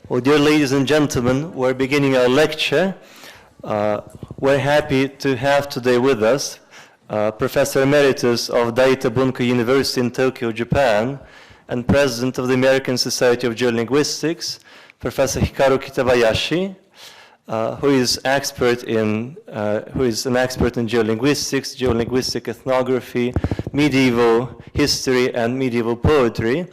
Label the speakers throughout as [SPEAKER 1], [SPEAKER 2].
[SPEAKER 1] Well, dear ladies and gentlemen, we're beginning our lecture. We're happy to have today with us Professor Emeritus of Daita Bunko University in Tokyo, Japan, and President of the American Society of Geolinguistics, Professor Hikaru Kitabayashi, who is an expert in geolinguistics, geolinguistic ethnography, medieval history, and medieval poetry.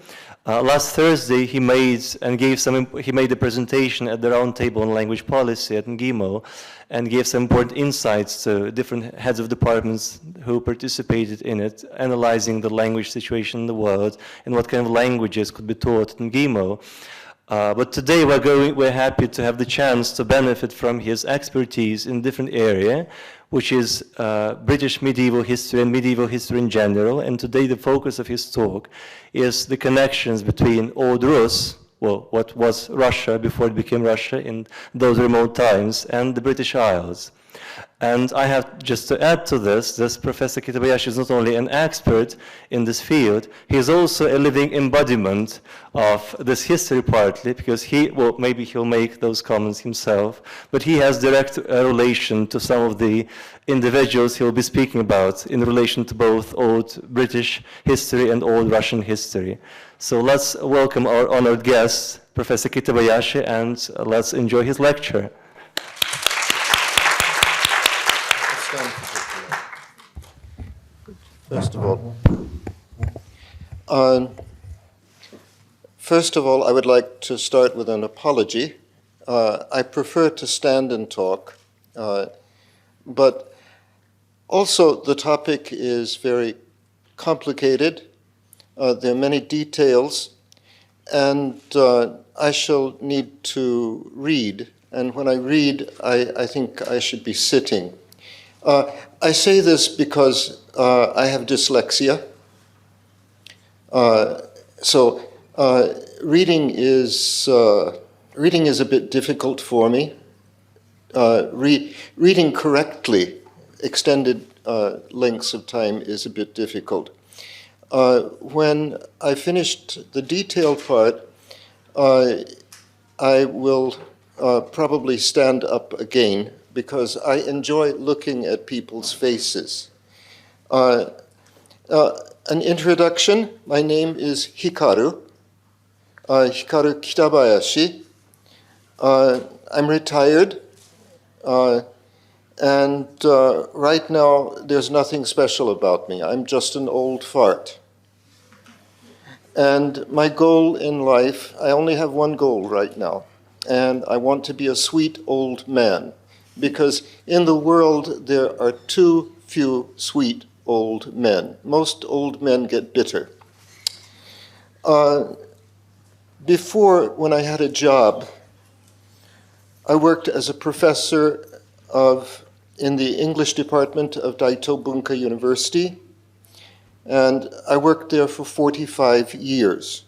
[SPEAKER 1] Last Thursday, he made a presentation at the Roundtable on Language Policy at NGIMO and gave some important insights to different heads of departments who participated in it, analyzing the language situation in the world and what kind of languages could be taught at NGIMO. But today we're happy to have the chance to benefit from his expertise in a different area, which is British medieval history and medieval history in general. And today the focus of his talk is the connections between Old Rus, well, what was Russia before it became Russia in those remote times, and the British Isles. And I have just to add to this Professor Kitabayashi is not only an expert in this field, he is also a living embodiment of this history partly, because maybe he'll make those comments himself, but he has direct relation to some of the individuals he'll be speaking about in relation to both Old British history and Old Russian history. So let's welcome our honored guest, Professor Kitabayashi, and let's enjoy his lecture.
[SPEAKER 2] First of all, I would like to start with an apology. I prefer to stand and talk, but also the topic is very complicated. There are many details, and I shall need to read. And when I read, I think I should be sitting. I say this because I have dyslexia. So reading is a bit difficult for me. Reading correctly extended lengths of time is a bit difficult. When I finished the detailed part, I will probably stand up again, because I enjoy looking at people's faces. An introduction: my name is Hikaru Kitabayashi. I'm retired, and right now there's nothing special about me. I'm just an old fart. And my goal in life, I only have one goal right now, and I want to be a sweet old man. Because in the world, there are too few sweet old men. Most old men get bitter. Before, when I had a job, I worked as a professor in the English department of Daito Bunko University, and I worked there for 45 years.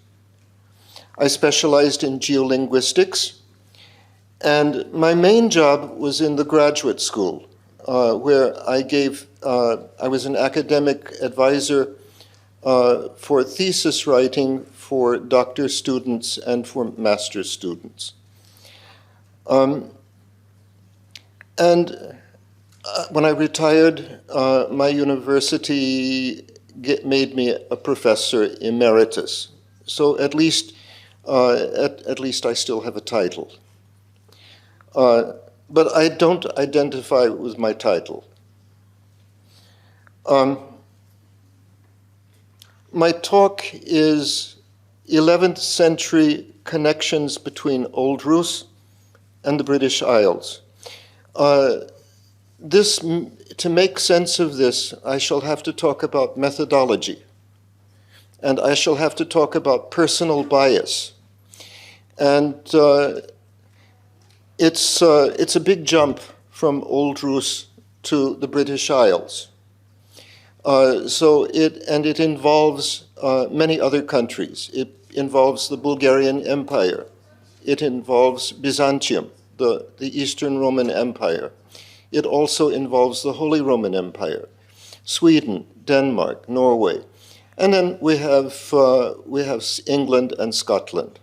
[SPEAKER 2] I specialized in geolinguistics, and my main job was in the graduate school, where I was an academic advisor for thesis writing for doctor students and for master's students. And when I retired, my university made me a professor emeritus. So at least I still have a title. But I don't identify with my title. My talk is 11th century connections between Old Rus and the British Isles. To make sense of this, I shall have to talk about methodology, and I shall have to talk about personal bias. And it's a big jump from Old Rus to the British Isles. It involves many other countries. It involves the Bulgarian Empire. It involves Byzantium, the Eastern Roman Empire. It also involves the Holy Roman Empire, Sweden, Denmark, Norway. And then we have England and Scotland.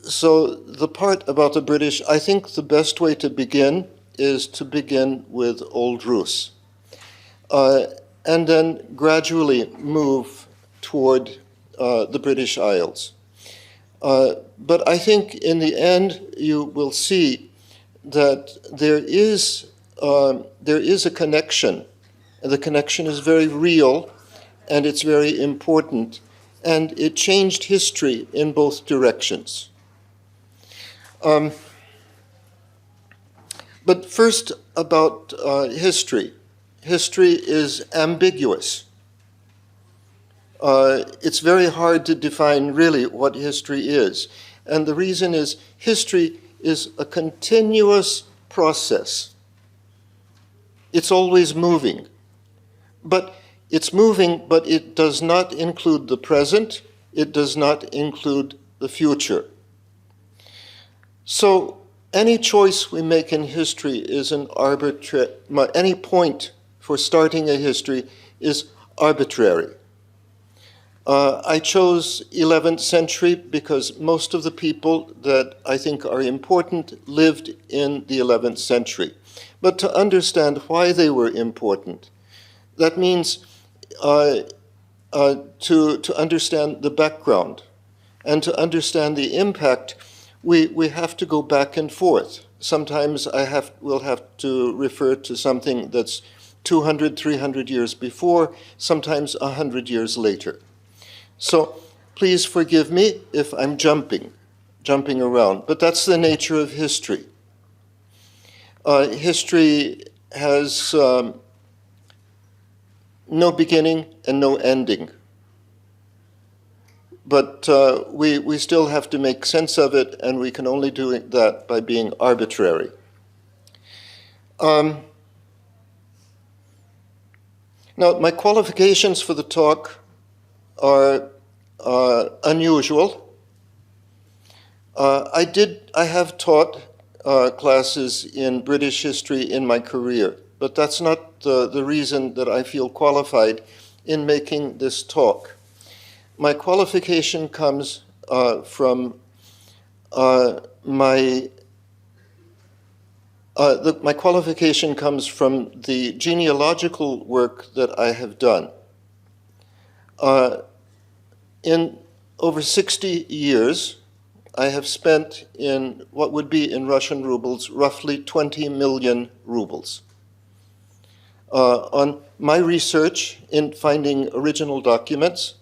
[SPEAKER 2] So the part about the British, I think the best way to begin is to begin with Old Rus, and then gradually move toward the British Isles. But I think in the end you will see that there is a connection, and the connection is very real, and it's very important, and it changed history in both directions. But first about history. History is ambiguous. It's very hard to define really what history is. And the reason is history is a continuous process. It's always moving. But it's moving, but it does not include the present. It does not include the future. So any choice we make in history is an arbitrary, any point for starting a history is arbitrary. I chose 11th century because most of the people that I think are important lived in the 11th century. But to understand why they were important, that means to understand the background and to understand the impact, we have to go back and forth. Sometimes we'll have to refer to something that's 200, 300 years before, sometimes 100 years later. So please forgive me if I'm jumping around, but that's the nature of history. History has no beginning and no ending. But we still have to make sense of it, and we can only do that by being arbitrary. Now, my qualifications for the talk are unusual. I have taught classes in British history in my career, but that's not the reason that I feel qualified in making this talk. My qualification comes from my qualification comes from the genealogical work that I have done. In over 60 years, I have spent in what would be in Russian rubles roughly 20 million rubles on my research in finding original documents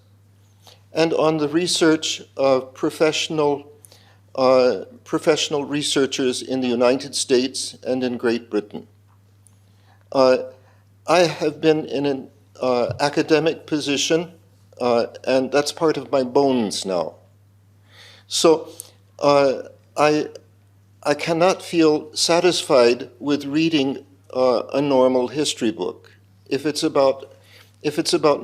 [SPEAKER 2] and on the research of professional researchers in the United States and in Great Britain. I have been in an academic position, and that's part of my bones now. So I cannot feel satisfied with reading a normal history book. If it's about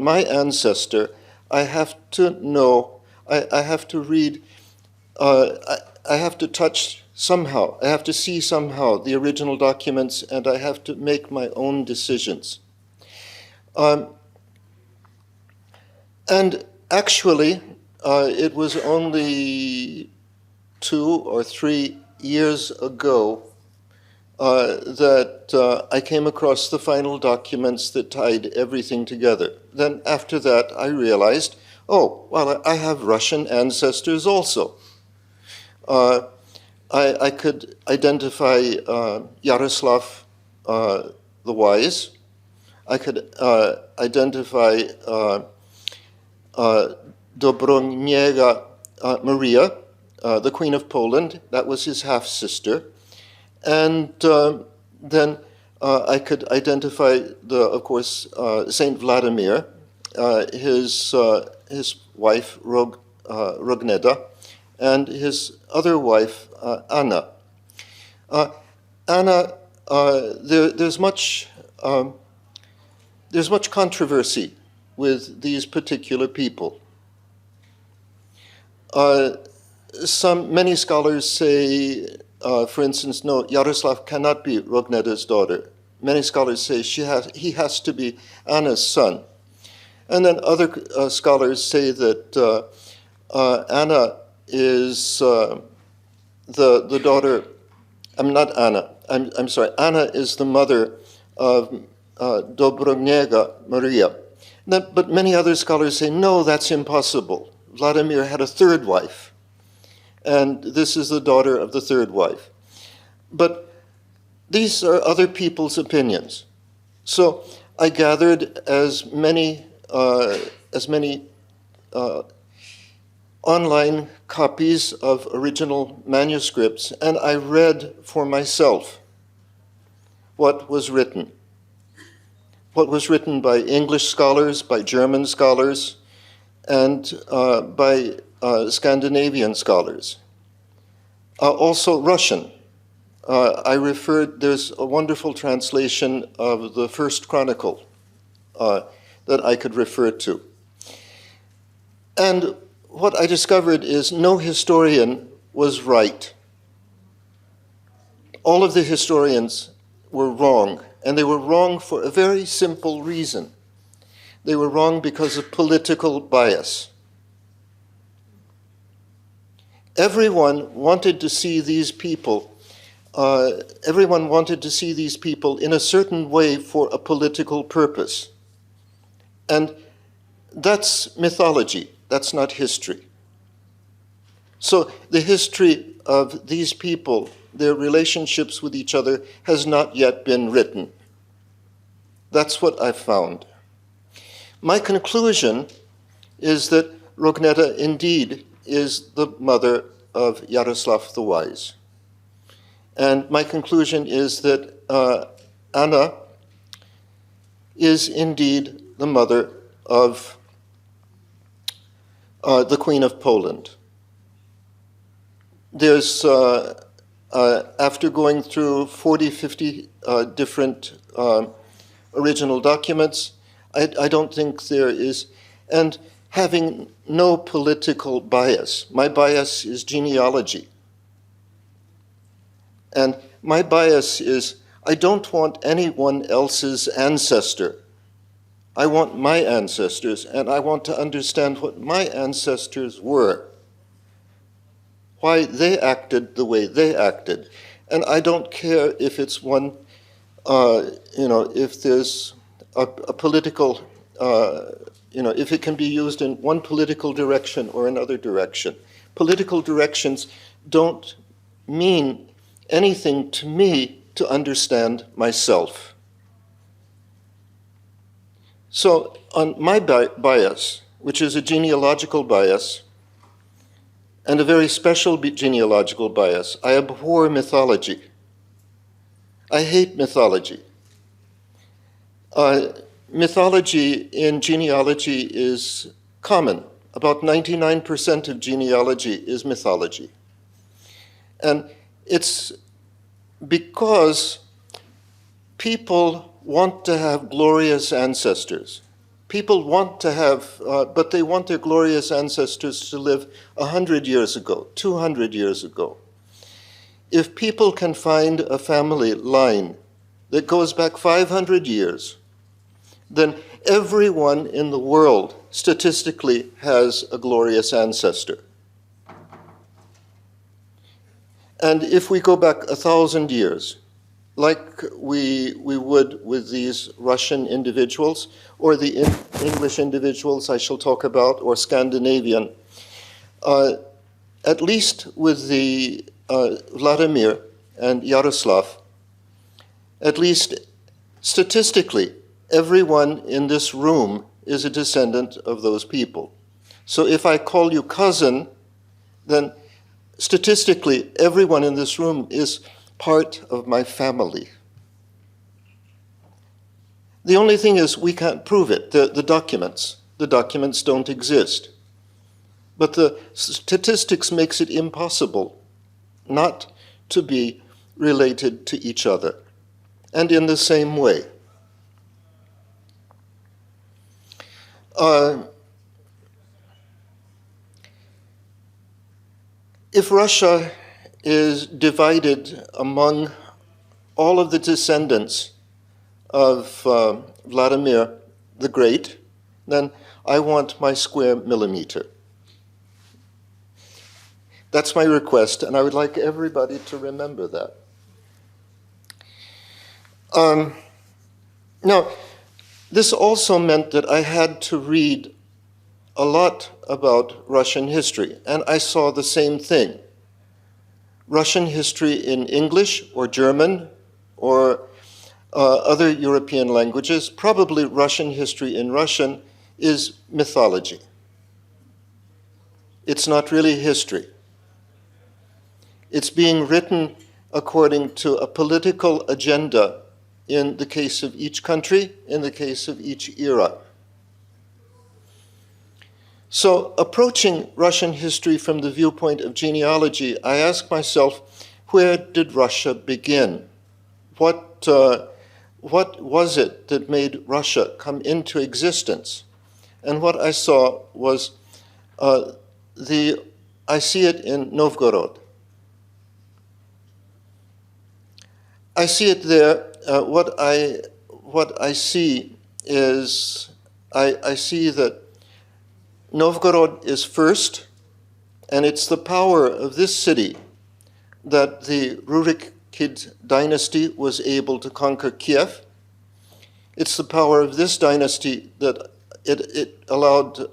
[SPEAKER 2] my ancestor, I have to know, I have to read, I have to touch somehow, I have to see somehow the original documents, and I have to make my own decisions. And actually, it was only 2 or 3 years ago that I came across the final documents that tied everything together. Then after that, I realized, oh, well, I have Russian ancestors also. I could identify Yaroslav the Wise. I could identify Dobroniega Maria, the Queen of Poland. That was his half-sister. And then I could identify, of course, Saint Vladimir, his wife, Rogneda, and his other wife, Anna. Anna, there's much controversy with these particular people. Many scholars say, for instance, no, Yaroslav cannot be Rogneda's daughter. Many scholars say he has to be Anna's son. And then other scholars say that Anna is the daughter, I'm not Anna, I'm sorry, Anna is the mother of Dobrogniega Maria. But many other scholars say, no, that's impossible. Vladimir had a third wife, and this is the daughter of the third wife. But these are other people's opinions. So I gathered as many online copies of original manuscripts, and I read for myself what was written. What was written by English scholars, by German scholars, and by Scandinavian scholars. Also Russian. There's a wonderful translation of the First Chronicle that I could refer to. And what I discovered is no historian was right. All of the historians were wrong, and they were wrong for a very simple reason. They were wrong because of political bias. Everyone wanted to see these people in a certain way for a political purpose. And that's mythology, that's not history. So the history of these people, their relationships with each other, has not yet been written. That's what I found. My conclusion is that Rogneda indeed is the mother of Yaroslav the Wise. And my conclusion is that Anna is indeed the mother of the Queen of Poland. There's, after going through 40, 50 different original documents, I don't think there is, and having no political bias. My bias is genealogy. And my bias is, I don't want anyone else's ancestor. I want my ancestors, and I want to understand what my ancestors were, why they acted the way they acted. And I don't care if it's one, if there's a political, if it can be used in one political direction or another direction. Political directions don't mean anything to me to understand myself. So on my bias, which is a genealogical bias, and a very special genealogical bias, I abhor mythology. I hate mythology. Mythology in genealogy is common. About 99% of genealogy is mythology. And it's because people want to have glorious ancestors. People want to have, but they want their glorious ancestors to live 100 years ago, 200 years ago. If people can find a family line that goes back 500 years, then everyone in the world statistically has a glorious ancestor. And if we go back 1,000 years, like we would with these Russian individuals, or the English individuals I shall talk about, or Scandinavian, at least with the Vladimir and Yaroslav, at least statistically, everyone in this room is a descendant of those people. So if I call you cousin, then statistically, everyone in this room is part of my family. The only thing is we can't prove it, the documents don't exist. But the statistics makes it impossible not to be related to each other, and in the same way. If Russia is divided among all of the descendants of Vladimir the Great, then I want my square millimeter. That's my request, and I would like everybody to remember that. Now, this also meant that I had to read a lot about Russian history, and I saw the same thing. Russian history in English or German or other European languages, probably Russian history in Russian, is mythology. It's not really history. It's being written according to a political agenda in the case of each country, in the case of each era. So, approaching Russian history from the viewpoint of genealogy, I ask myself, where did Russia begin? What was it that made Russia come into existence? And what I saw was, I see it in Novgorod. I see it there. What I see is, I see that Novgorod is first, and it's the power of this city that the Rurikid dynasty was able to conquer Kiev. It's the power of this dynasty that it allowed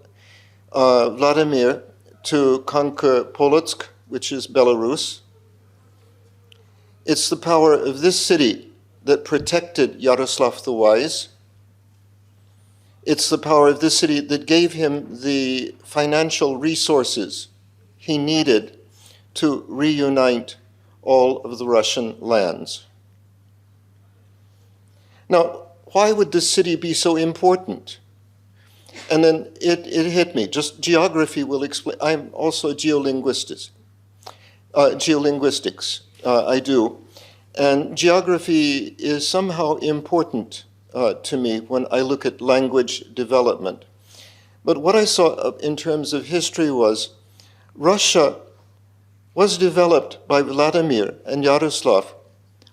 [SPEAKER 2] Vladimir to conquer Polotsk, which is Belarus. It's the power of this city that protected Yaroslav the Wise. It's the power of this city that gave him the financial resources he needed to reunite all of the Russian lands. Now, why would this city be so important? And then it hit me. Just geography will explain. I'm also a geolinguistics. I do. And geography is somehow important to me when I look at language development. But what I saw in terms of history was Russia was developed by Vladimir and Yaroslav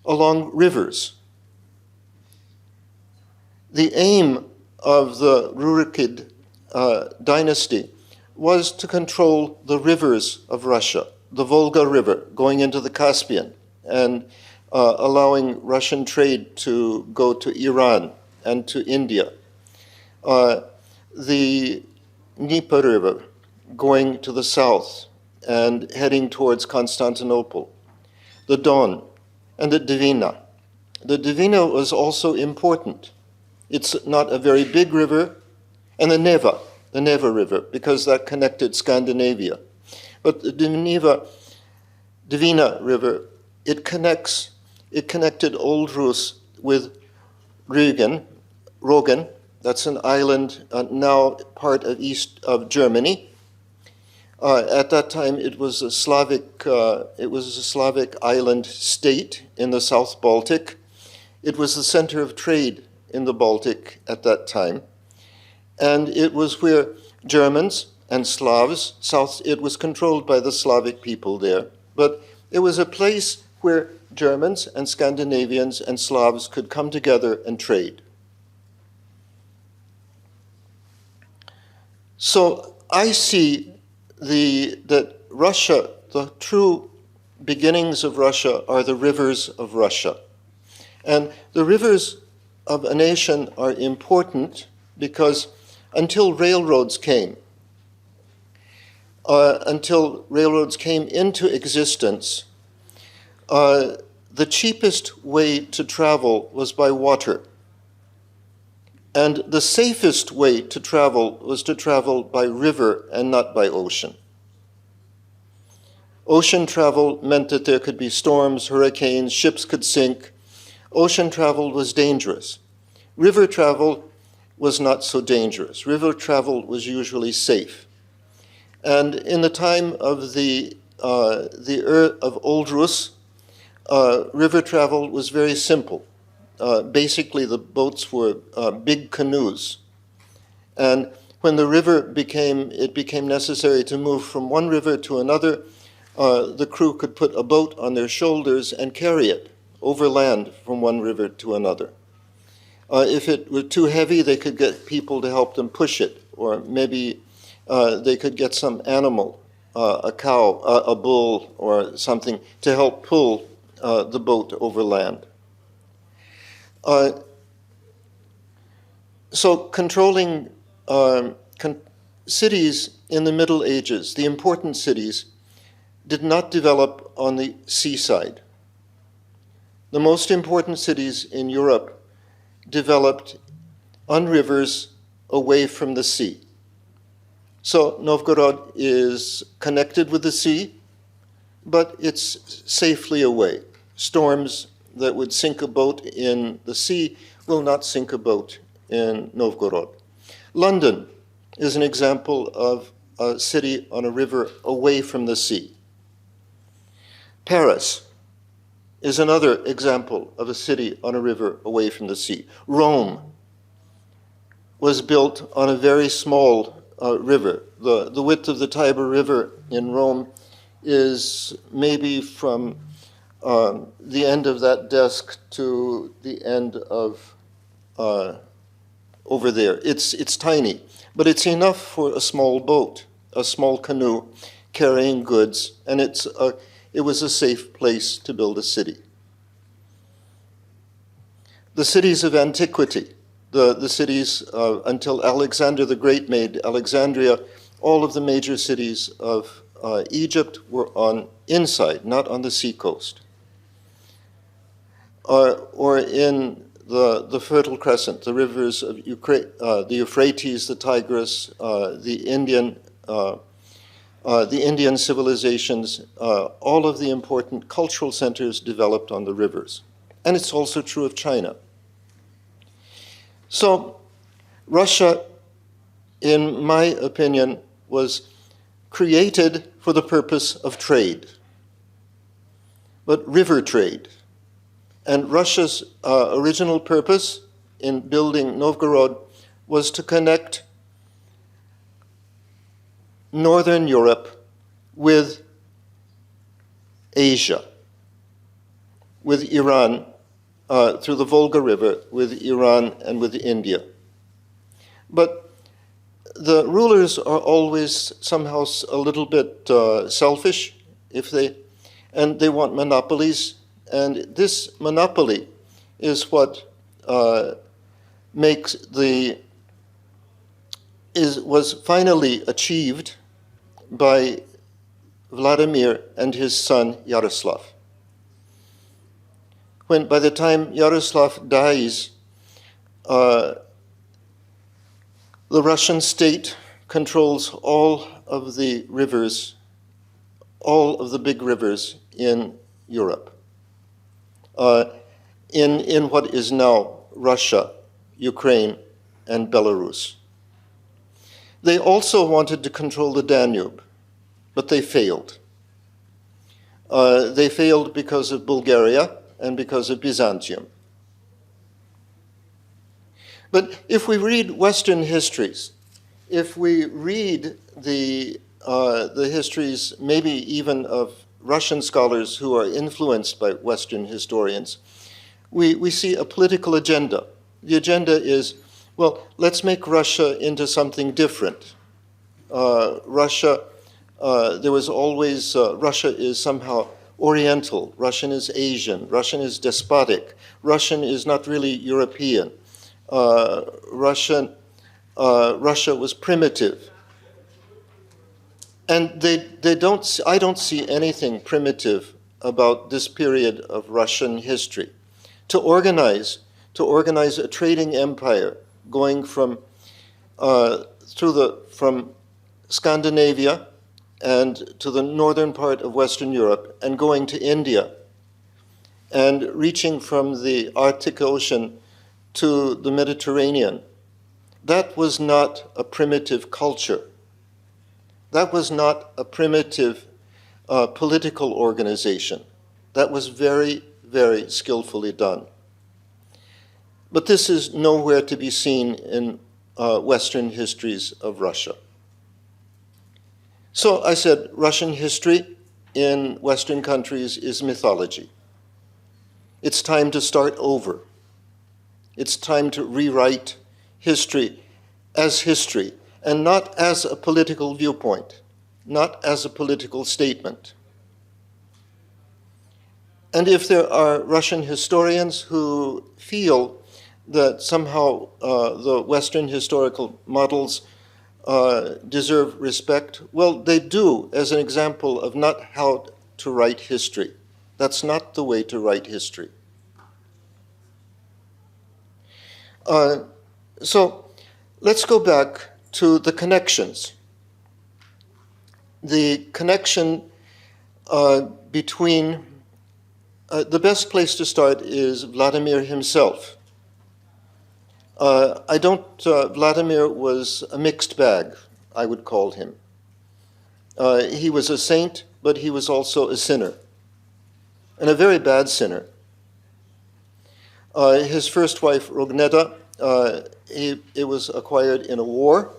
[SPEAKER 2] along rivers. The aim of the Rurikid dynasty was to control the rivers of Russia, the Volga River going into the Caspian and allowing Russian trade to go to Iran and to India. The Dnieper River going to the south and heading towards Constantinople. The Don and the Dvina. The Dvina was also important. It's not a very big river, and the Neva River, because that connected Scandinavia. But the Dvina River, it connected Old Rus with Roggen, that's an island now part of east of Germany. At that time, it was a Slavic island state in the South Baltic. It was the center of trade in the Baltic at that time. And it was where Germans and Slavs, it was controlled by the Slavic people there. But it was a place where Germans and Scandinavians and Slavs could come together and trade. So I see that Russia, the true beginnings of Russia are the rivers of Russia. And the rivers of a nation are important because until railroads came into existence, the cheapest way to travel was by water. And the safest way to travel was to travel by river and not by ocean. Ocean travel meant that there could be storms, hurricanes, ships could sink. Ocean travel was dangerous. River travel was not so dangerous. River travel was usually safe. And in the time of of Old Rus, river travel was very simple. Basically, the boats were big canoes. And when the river became necessary to move from one river to another, the crew could put a boat on their shoulders and carry it overland from one river to another. If it were too heavy, they could get people to help them push it, or maybe they could get some animal a cow, a bull, or something to help pull the boat over land. So controlling cities in the Middle Ages, the important cities, did not develop on the seaside. The most important cities in Europe developed on rivers away from the sea. So Novgorod is connected with the sea, but it's safely away. Storms that would sink a boat in the sea will not sink a boat in Novgorod. London is an example of a city on a river away from the sea. Paris is another example of a city on a river away from the sea. Rome was built on a very small river. The width of the Tiber River in Rome is maybe from the end of that desk to the end of over there. It's tiny, but it's enough for a small boat, a small canoe carrying goods, and it was a safe place to build a city. The cities of antiquity, the cities until Alexander the Great made Alexandria, all of the major cities of Egypt were on inside, not on the seacoast. Or in the Fertile Crescent, the rivers of the Euphrates, the Tigris, the Indian civilizations, all of the important cultural centers developed on the rivers. And it's also true of China. So Russia, in my opinion, was created for the purpose of trade, but river trade. And Russia's original purpose in building Novgorod was to connect Northern Europe with Asia, with Iran, through the Volga River, with Iran and with India. But the rulers are always somehow a little bit selfish, and they want monopolies. And this monopoly is what was finally achieved by Vladimir and his son Yaroslav. By the time Yaroslav dies, the Russian state controls all of the rivers, all of the big rivers in Europe. In what is now Russia, Ukraine, and Belarus. They also wanted to control the Danube, but they failed. They failed because of Bulgaria and because of Byzantium. But if we read Western histories, if we read the histories maybe even of Russian scholars who are influenced by Western historians, we see a political agenda. The agenda is, well, let's make Russia into something different. Russia is somehow Oriental, Russian is Asian, Russian is despotic, Russian is not really European. Russia was primitive. And I don't see anything primitive about this period of Russian history. To organize a trading empire going from Scandinavia and to the northern part of Western Europe and going to India and reaching from the Arctic Ocean to the Mediterranean, that was not a primitive culture. That was not a primitive political organization. That was very, very skillfully done. But this is nowhere to be seen in Western histories of Russia. So I said Russian history in Western countries is mythology. It's time to start over. It's time to rewrite history, and not as a political viewpoint. not as a political statement. And if there are Russian historians who feel that somehow the Western historical models deserve respect, well, they do, as an example of not how to write history. That's not the way to write history. So let's go back to the connections. The connection between, the best place to start is Vladimir himself. Vladimir was a mixed bag, I would call him. He was a saint, but he was also a sinner, and a very bad sinner. His first wife, Rogneda, it was acquired in a war.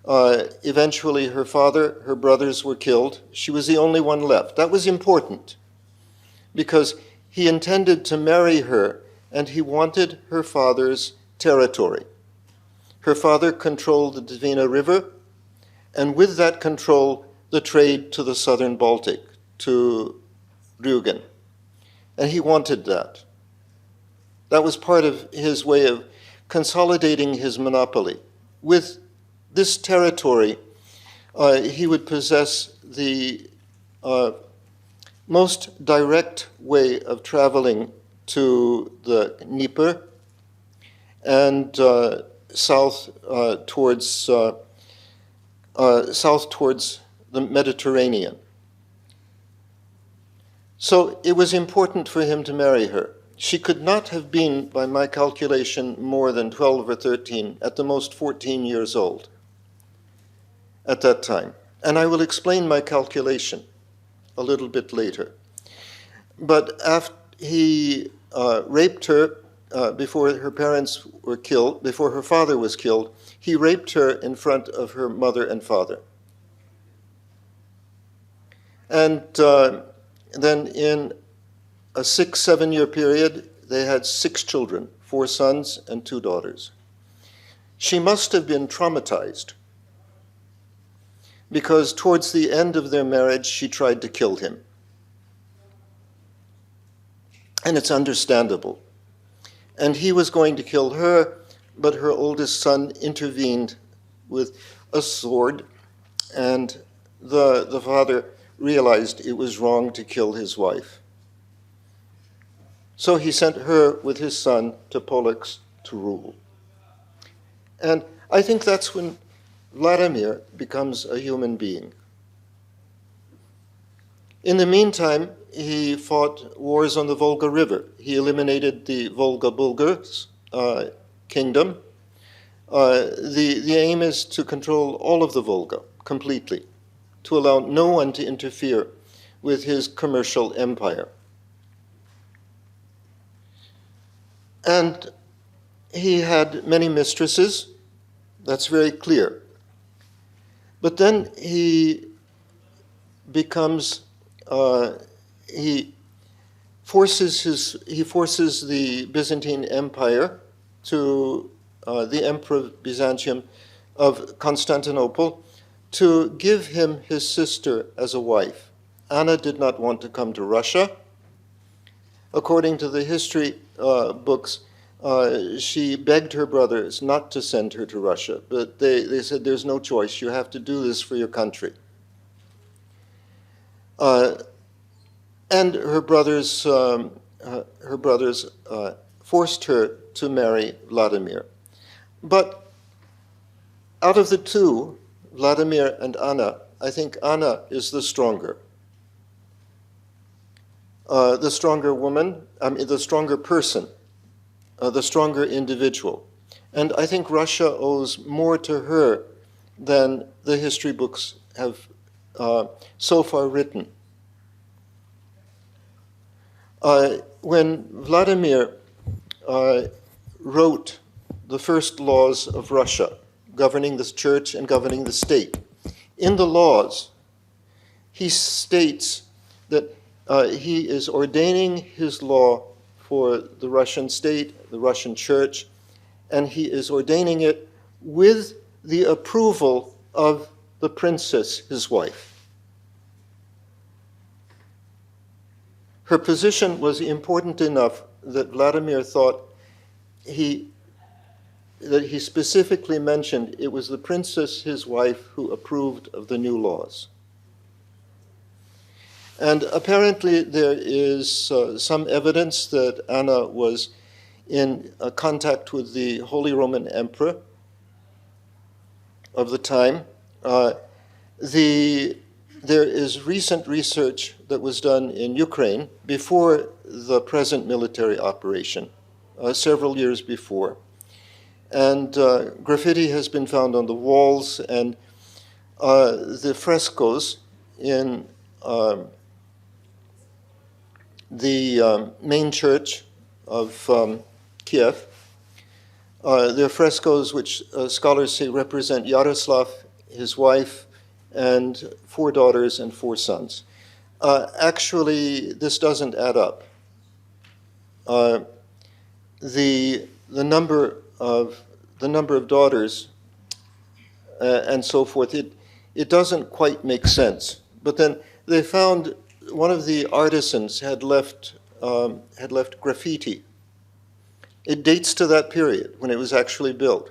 [SPEAKER 2] Eventually, her father, her brothers were killed. She was the only one left. That was important because he intended to marry her, and he wanted her father's territory. Her father controlled the Dvina River, and with that control, the trade to the southern Baltic, to Rügen. And he wanted that. That was part of his way of consolidating his monopoly. With this territory, he would possess the most direct way of traveling to the Dnieper and south towards the Mediterranean. So it was important for him to marry her. She could not have been, by my calculation, more than 12 or 13, at the most 14 years old at that time. And I will explain my calculation a little bit later. But after he raped her before her parents were killed, before her father was killed, he raped her in front of her mother and father. And then in a 6-7 year period, they had 6 children, 4 sons and 2 daughters. She must have been traumatized because towards the end of their marriage, she tried to kill him. And it's understandable. And he was going to kill her, but her oldest son intervened with a sword, and the father realized it was wrong to kill his wife. So he sent her with his son to Polux to rule. And I think that's when Vladimir becomes a human being. In the meantime, he fought wars on the Volga River. He eliminated the Volga Bulgars kingdom. The aim is to control all of the Volga completely, to allow no one to interfere with his commercial empire. And he had many mistresses, that's very clear. But then he becomes, he forces the Byzantine Empire to the Emperor of Byzantium of Constantinople to give him his sister as a wife. Anna did not want to come to Russia. According to the history books, she begged her brothers not to send her to Russia, but they said, there's no choice, you have to do this for your country. And her brothers forced her to marry Vladimir. But out of the two, Vladimir and Anna, I think Anna is the stronger. The stronger woman, the stronger person, the stronger individual. And I think Russia owes more to her than the history books have so far written. When Vladimir wrote the first laws of Russia, governing the church and governing the state, in the laws, he states that he is ordaining his law for the Russian state, the Russian church, and he is ordaining it with the approval of the princess his wife. Her position was important enough that Vladimir thought that he specifically mentioned it was the princess, his wife, who approved of the new laws. And apparently there is some evidence that Anna was in contact with the Holy Roman Emperor of the time. There is recent research that was done in Ukraine before the present military operation, several years before. And graffiti has been found on the walls, and the frescoes in the main church of Kiev. They're frescoes which scholars say represent Yaroslav, his wife, and 4 daughters and 4 sons. Actually, this doesn't add up. The number of daughters and so forth, it doesn't quite make sense. But then they found one of the artisans had left graffiti. It dates to that period when it was actually built.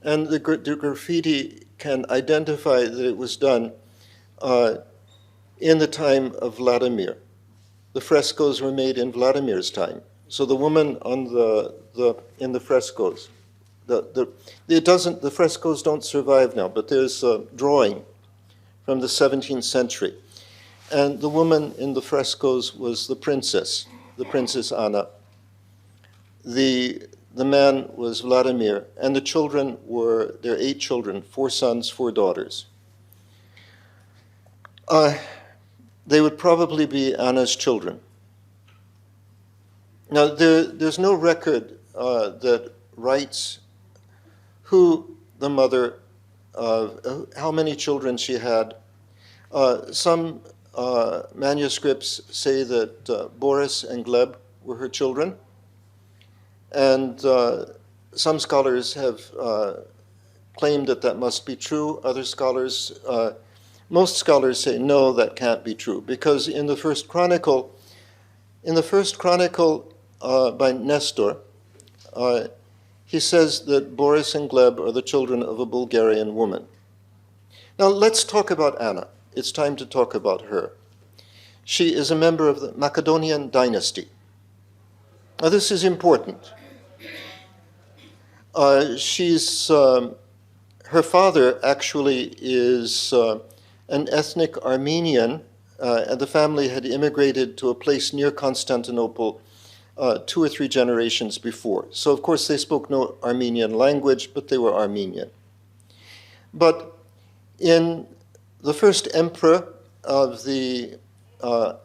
[SPEAKER 2] And the graffiti can identify that it was done in the time of Vladimir. The frescoes were made in Vladimir's time. So the woman on in the frescoes, the frescoes don't survive now, but there's a drawing from the 17th century. And the woman in the frescoes was the Princess Anna. The man was Vladimir, and the children there are 8 children, 4 sons, 4 daughters. They would probably be Anna's children. Now, there's no record that writes who the mother, how many children she had. Some manuscripts say that Boris and Gleb were her children. And some scholars have claimed that must be true. Other scholars, most scholars say, no, that can't be true. Because in the first chronicle by Nestor, he says that Boris and Gleb are the children of a Bulgarian woman. Now let's talk about Anna. It's time to talk about her. She is a member of the Macedonian dynasty. Now this is important. Her father actually is an ethnic Armenian, and the family had immigrated to a place near Constantinople 2 or 3 generations before. So of course they spoke no Armenian language, but they were Armenian. But in the first emperor of the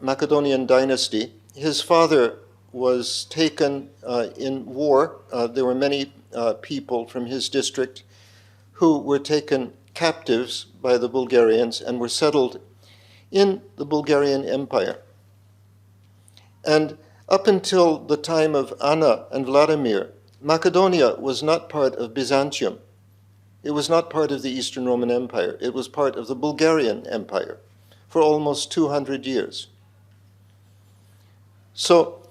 [SPEAKER 2] Macedonian dynasty, his father was taken in war. There were many people from his district who were taken captives by the Bulgarians and were settled in the Bulgarian Empire. And up until the time of Anna and Vladimir, Macedonia was not part of Byzantium. It was not part of the Eastern Roman Empire. It was part of the Bulgarian Empire for almost 200 years. So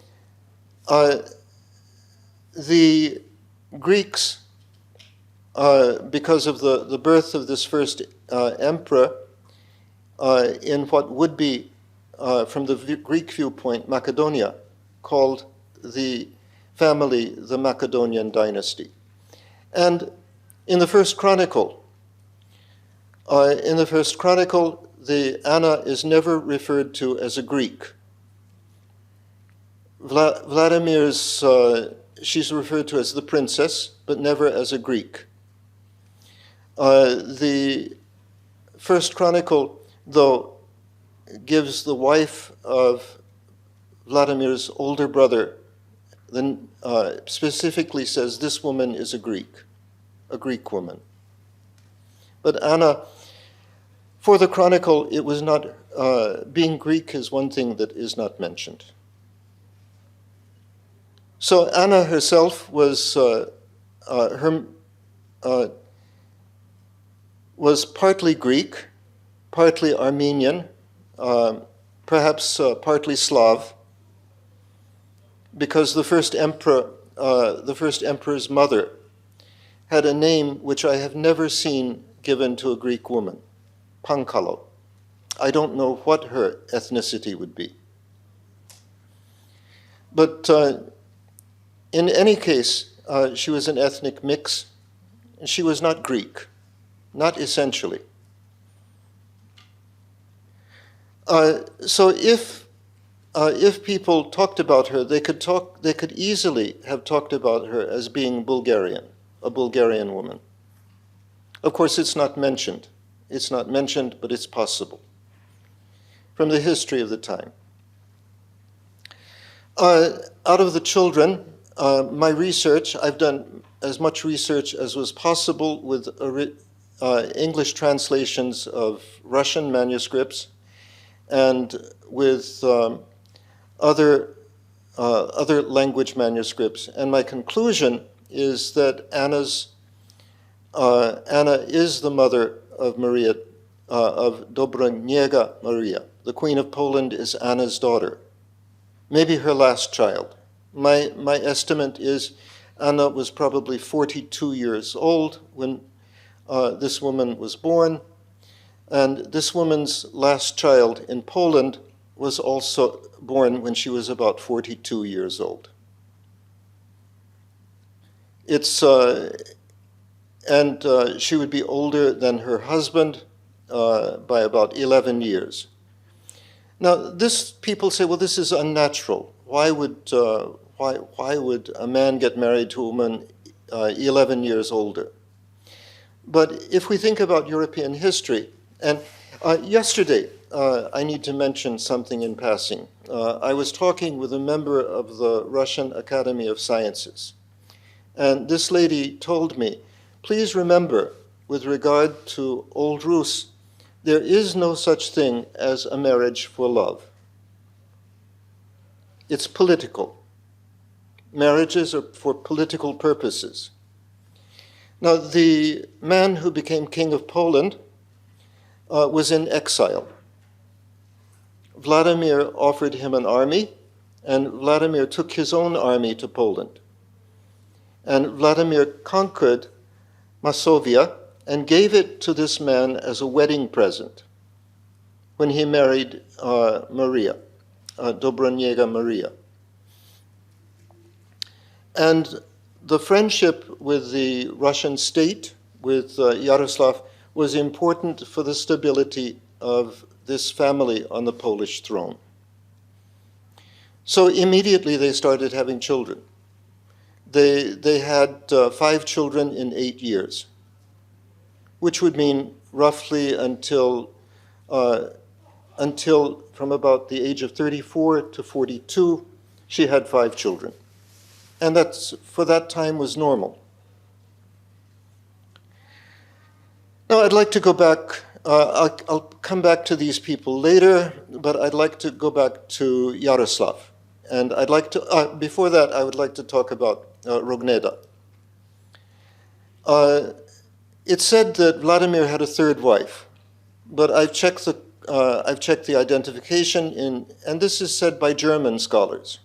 [SPEAKER 2] the Greeks, because of the birth of this first emperor, in what would be, from the Greek viewpoint, Macedonia, called the family the Macedonian dynasty. And in the first chronicle, the Anna is never referred to as a Greek. Vladimir's, she's referred to as the princess, but never as a Greek. The first chronicle, though, gives the wife of Vladimir's older brother, then specifically says this woman is a Greek woman. But Anna, for the chronicle, it was not, being Greek is one thing that is not mentioned. So Anna herself was was partly Greek, partly Armenian, perhaps partly Slav, because the first emperor's mother had a name which I have never seen given to a Greek woman, Pankalo. I don't know what her ethnicity would be. But in any case, she was an ethnic mix. She was not Greek, not essentially. So if people talked about her, they could easily have talked about her as being Bulgarian, a Bulgarian woman. Of course, it's not mentioned. It's not mentioned, but it's possible from the history of the time. Out of the children, my research, I've done as much research as was possible with English translations of Russian manuscripts and with other language manuscripts. And my conclusion is that Anna is the mother of Maria, of Dobroniega Maria. The Queen of Poland is Anna's daughter, maybe her last child. My estimate is Anna was probably 42 years old when this woman was born, and this woman's last child in Poland was also born when she was about 42 years old. And she would be older than her husband by about 11 years. Now, people say, well, this is unnatural. Why would a man get married to a woman 11 years older? But if we think about European history, and yesterday, I need to mention something in passing. I was talking with a member of the Russian Academy of Sciences, and this lady told me, please remember, with regard to Old Rus, there is no such thing as a marriage for love. It's political. Marriages are for political purposes. Now, the man who became king of Poland was in exile. Vladimir offered him an army, and Vladimir took his own army to Poland. And Vladimir conquered Masovia and gave it to this man as a wedding present when he married Maria, Dobroniega Maria. And the friendship with the Russian state, with Yaroslav, was important for the stability of this family on the Polish throne. So immediately they started having children. They had 5 children in 8 years, which would mean roughly until from about the age of 34 to 42, she had 5 children. And that's, for that time, was normal. Now, I'd like to go back, I'll come back to these people later, but I'd like to go back to Yaroslav. And I'd like to, before that, I would like to talk about Rogneda. It's said that Vladimir had a 3rd wife, but I've checked the identification, and this is said by German scholars.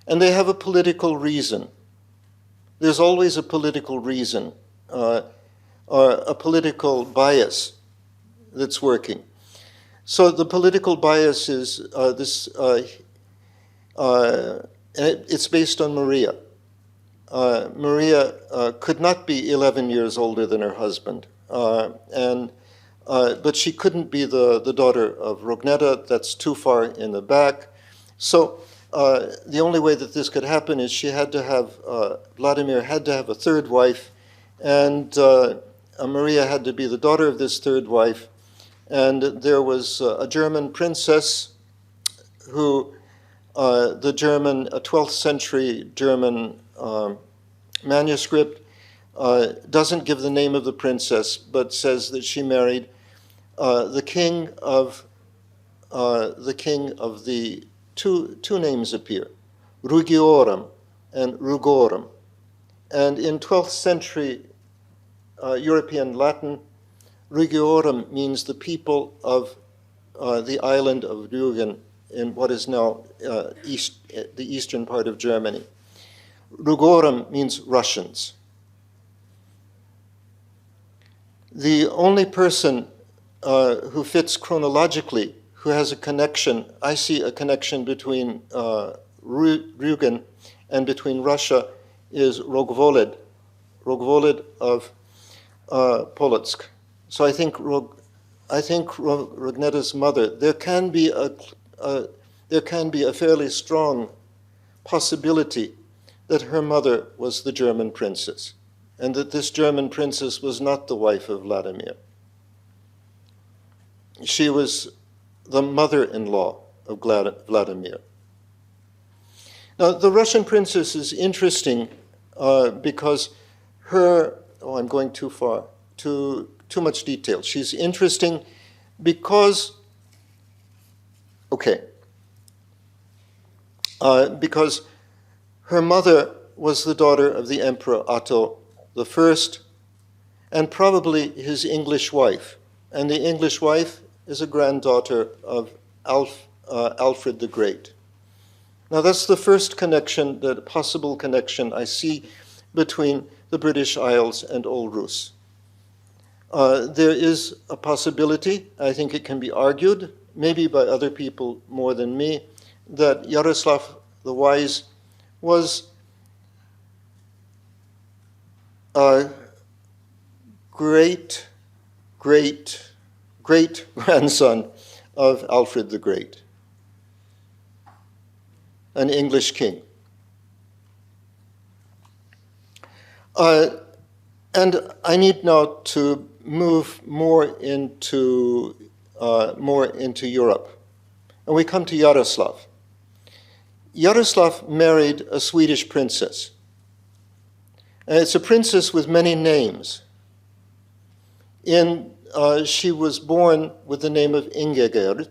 [SPEAKER 2] And they have a political reason. There's always a political reason, or a political bias that's working. So the political bias is it's based on Maria. Maria could not be 11 years older than her husband, but she couldn't be the daughter of Rogneda. That's too far in the back. So the only way that this could happen is she had to have, Vladimir had to have a 3rd wife, and Maria had to be the daughter of this 3rd wife. And there was a German princess who, a 12th century German manuscript doesn't give the name of the princess, but says that she married the king of the two names appear, Rugiorum and Rugorum. And in 12th century European Latin, Rugiorum means the people of the island of Rügen in what is now the eastern part of Germany. Rugorum means Russians. The only person who fits chronologically, who has a connection, I see a connection between Rügen and between Russia, is Rogvolod of Polotsk. So I think Rogneta's mother, there can be a fairly strong possibility that her mother was the German princess, and that this German princess was not the wife of Vladimir. She was the mother-in-law of Vladimir. Now, the Russian princess is interesting because her, I'm going too far, too much detail. She's interesting because, because her mother was the daughter of the Emperor Otto I, and probably his English wife. And the English wife is a granddaughter of Alfred the Great. Now that's the first connection, the possible connection I see between the British Isles and Old Rus. There is a possibility, I think it can be argued, maybe by other people more than me, that Yaroslav the Wise was a great-grandson of Alfred the Great, an English king. And I need now to move more into Europe. And we come to Yaroslav. Yaroslav married a Swedish princess. And it's a princess with many names. She was born with the name of Ingegerd,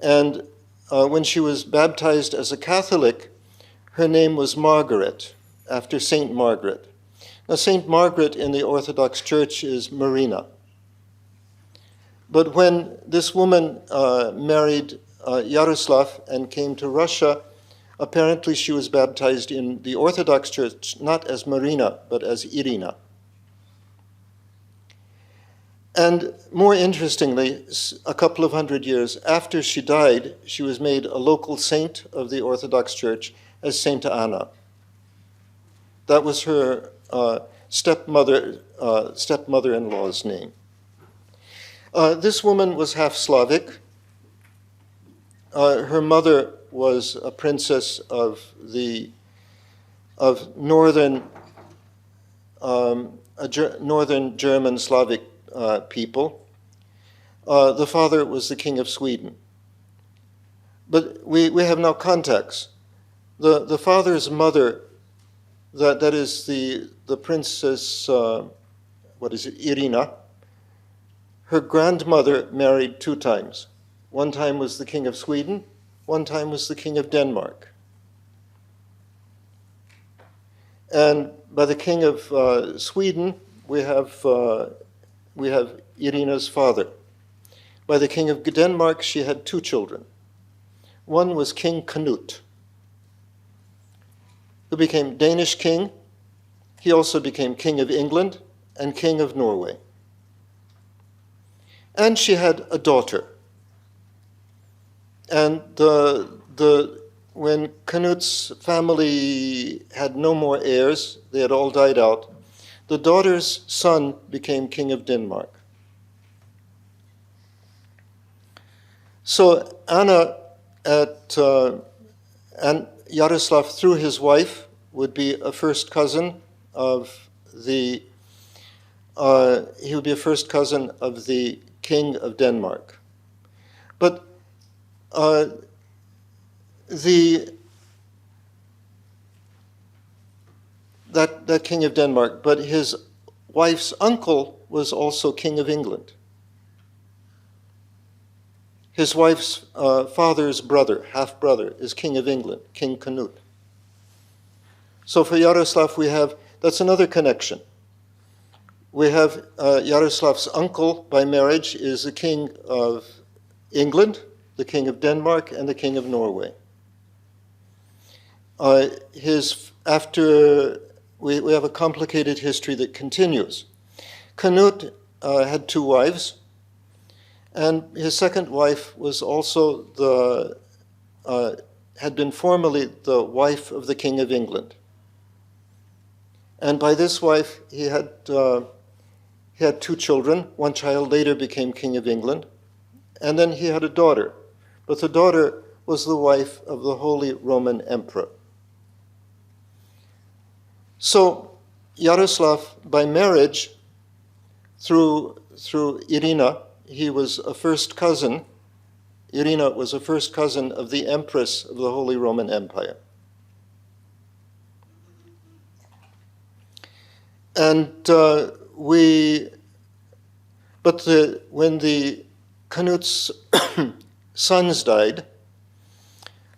[SPEAKER 2] and when she was baptized as a Catholic, her name was Margaret, after Saint Margaret. Now, Saint Margaret in the Orthodox Church is Marina. But when this woman married Yaroslav and came to Russia, apparently she was baptized in the Orthodox Church not as Marina, but as Irina. And more interestingly, a couple of hundred years after she died, she was made a local saint of the Orthodox Church as Saint Anna. That was her stepmother-in-law's name. This woman was half Slavic. Her mother was a princess of northern German Slavic people. The father was the king of Sweden. But we have now context. The father's mother, that is the princess, Irina, her grandmother married 2 times. One time was the king of Sweden, one time was the king of Denmark. And by the king of Sweden, we have Irina's father. By the king of Denmark, she had 2 children. One was King Canute, who became Danish king. He also became king of England and king of Norway. And she had a daughter. And when Canute's family had no more heirs, they had all died out, the daughter's son became king of Denmark. So Anna and Yaroslav, through his wife, would be a first cousin of the king of Denmark. But that king of Denmark, but his wife's uncle was also king of England. His wife's father's brother, half-brother, is king of England, King Canute. So for Yaroslav, that's another connection. We have Yaroslav's uncle by marriage is the king of England, the king of Denmark, and the king of Norway. We have a complicated history that continues. Canute had two wives, and his second wife was also had been formerly the wife of the King of England. And by this wife, he had two children. One child later became King of England, and then he had a daughter. But the daughter was the wife of the Holy Roman Emperor. So Yaroslav, by marriage, through Irina, he was a first cousin. Irina was a first cousin of the Empress of the Holy Roman Empire. And when the Canute's sons died,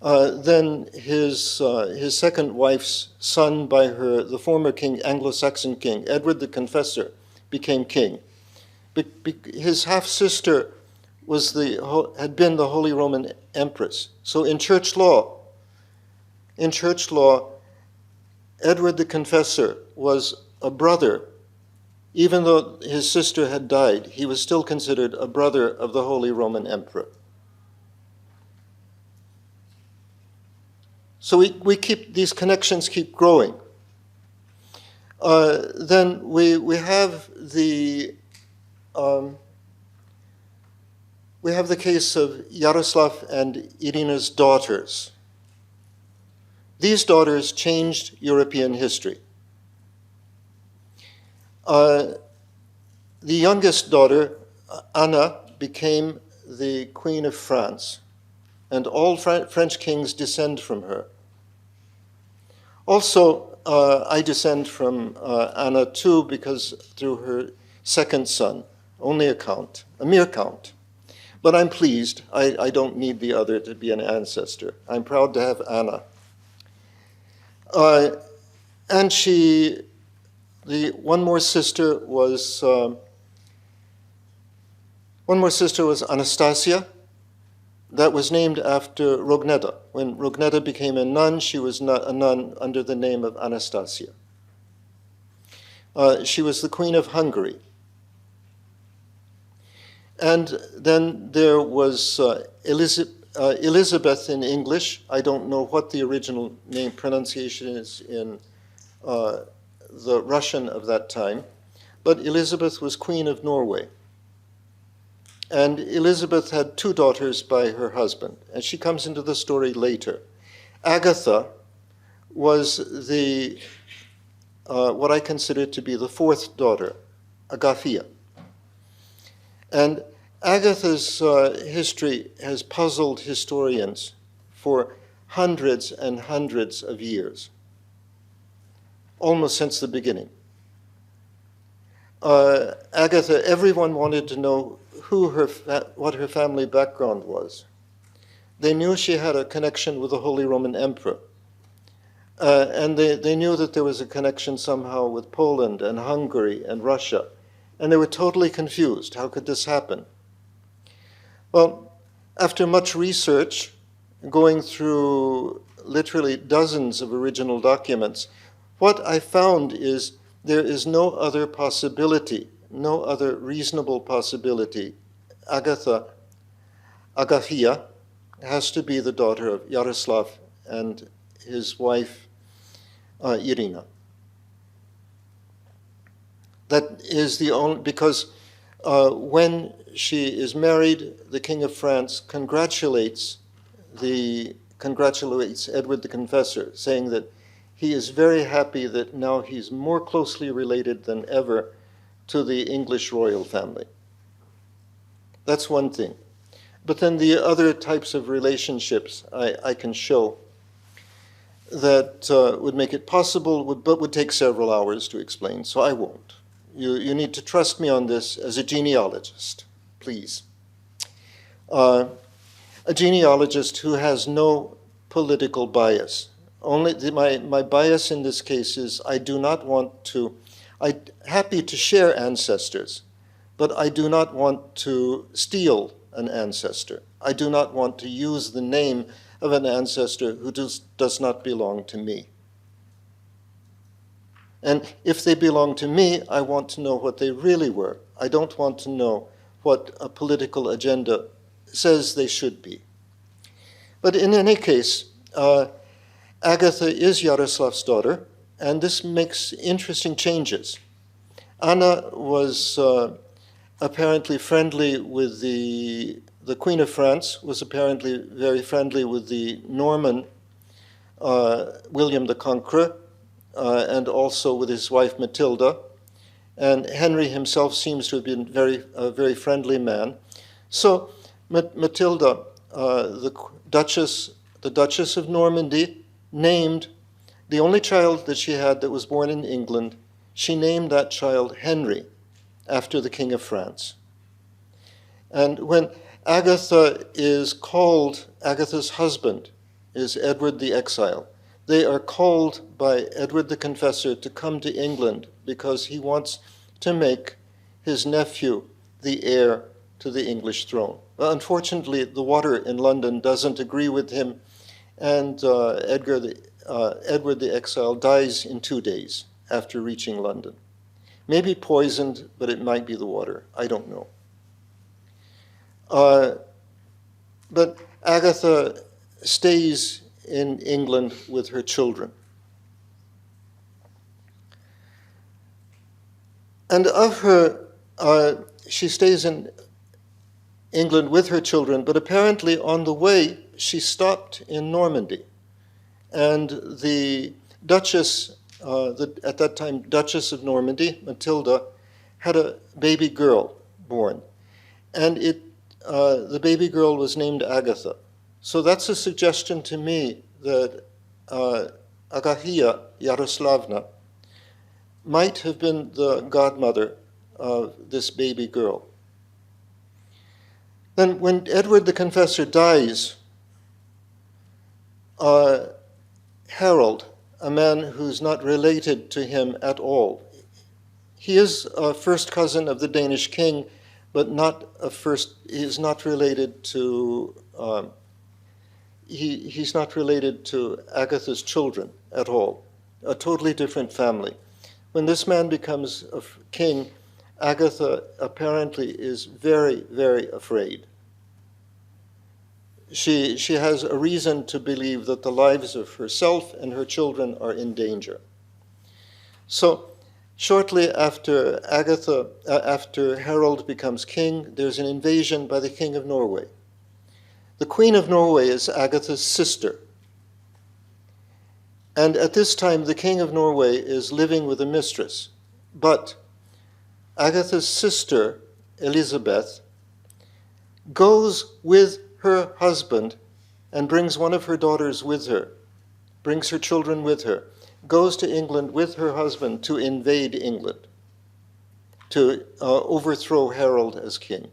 [SPEAKER 2] then his second wife's son by the former king, Anglo-Saxon king, Edward the Confessor, became king. His half-sister had been the Holy Roman Empress. So in church law, Edward the Confessor was a brother. Even though his sister had died, he was still considered a brother of the Holy Roman Emperor. So these connections keep growing. Then we have the case of Yaroslav and Irina's daughters. These daughters changed European history. The youngest daughter, Anna, became the Queen of France, and all French kings descend from her. Also, I descend from Anna too, because through her second son, only a mere count. But I'm pleased. I don't need the other to be an ancestor. I'm proud to have Anna. And one more sister was Anastasia. That was named after Rogneda. When Rogneda became a nun, she was a nun under the name of Anastasia. She was the Queen of Hungary. And then there was Elizabeth in English. I don't know what the original name pronunciation is in the Russian of that time, but Elizabeth was Queen of Norway. And Elizabeth had two daughters by her husband, and she comes into the story later. Agatha was what I consider to be the fourth daughter, Agathia. And Agatha's history has puzzled historians for hundreds and hundreds of years, almost since the beginning. Agatha, everyone wanted to know what her family background was. They knew she had a connection with the Holy Roman Emperor. And they knew that there was a connection somehow with Poland and Hungary and Russia. And they were totally confused. How could this happen? Well, after much research, going through literally dozens of original documents, what I found is there is no other possibility, no other reasonable possibility. Agathia has to be the daughter of Yaroslav and his wife, Irina. That is the only, because when she is married, the King of France congratulates Edward the Confessor, saying that he is very happy that now he's more closely related than ever to the English royal family. That's one thing. But then the other types of relationships I can show that would make it possible, but would take several hours to explain, so I won't. You need to trust me on this as a genealogist, please. A genealogist who has no political bias. My bias in this case is I I'm happy to share ancestors, but I do not want to steal an ancestor. I do not want to use the name of an ancestor who does not belong to me. And if they belong to me, I want to know what they really were. I don't want to know what a political agenda says they should be. But in any case, Agatha is Yaroslav's daughter, and this makes interesting changes. Anna was apparently friendly with the Queen of France, was apparently very friendly with the Norman William the Conqueror, and also with his wife Matilda. And Henry himself seems to have been a very friendly man. So Matilda, the Duchess of Normandy, named the only child that she had that was born in England, she named that child Henry, after the King of France. And when Agatha is called, Agatha's husband is Edward the Exile. They are called by Edward the Confessor to come to England because he wants to make his nephew the heir to the English throne. Well, unfortunately, the water in London doesn't agree with him, and Edward the Exile dies in 2 days after reaching London. Maybe poisoned, but it might be the water. I don't know. But Agatha stays in England with her children. And of her, she stays in England with her children, but apparently on the way, she stopped in Normandy. And the Duchess, at that time Duchess of Normandy, Matilda, had a baby girl born. And the baby girl was named Agatha. So that's a suggestion to me that Agahia Yaroslavna might have been the godmother of this baby girl. Then when Edward the Confessor dies, Harold, a man who's not related to him at all, he is a first cousin of the Danish king, but he is not related to he's not related to Agatha's children at all, a totally different family. When this man becomes a king, Agatha apparently is very, very afraid. She has a reason to believe that the lives of herself and her children are in danger. So shortly after after Harold becomes king, there's an invasion by the King of Norway. The Queen of Norway is Agatha's sister. And at this time, the King of Norway is living with a mistress. But Agatha's sister, Elizabeth, goes with her husband and brings one of her daughters with her, brings her children with her, goes to England with her husband to invade England, to overthrow Harold as king.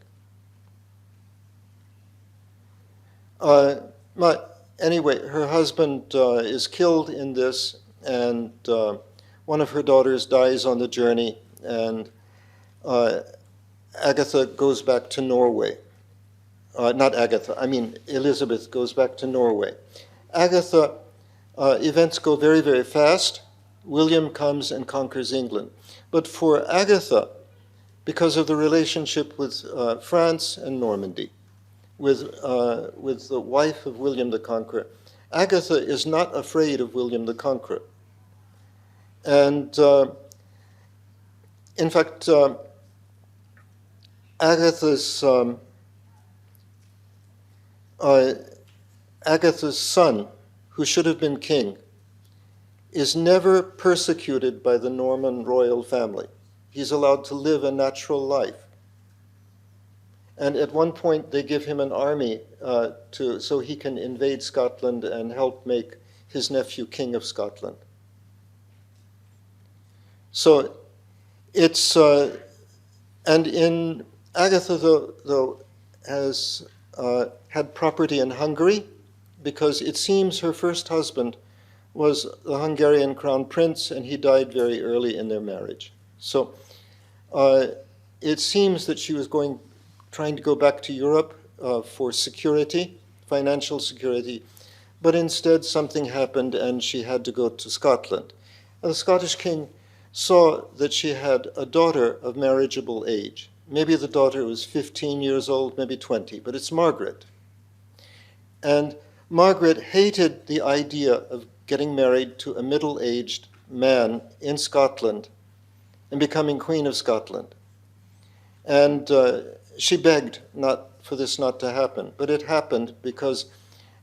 [SPEAKER 2] Anyway, her husband is killed in this, and one of her daughters dies on the journey, and Agatha goes back to Norway. Not Agatha, I mean Elizabeth goes back to Norway. Agatha, events go very, very fast. William comes and conquers England. But for Agatha, because of the relationship with France and Normandy, with the wife of William the Conqueror, Agatha is not afraid of William the Conqueror. And in fact, Agatha's son, who should have been king, is never persecuted by the Norman royal family. He's allowed to live a natural life. And at one point, they give him an army so he can invade Scotland and help make his nephew king of Scotland. So it's, and in Agatha, though has had property in Hungary, because it seems her first husband was the Hungarian crown prince, and he died very early in their marriage. So it seems that she was trying to go back to Europe for security, financial security, but instead something happened and she had to go to Scotland. And the Scottish king saw that she had a daughter of marriageable age. Maybe the daughter was 15 years old, maybe 20, but it's Margaret. And Margaret hated the idea of getting married to a middle-aged man in Scotland and becoming Queen of Scotland. And she begged for this not to happen, but it happened because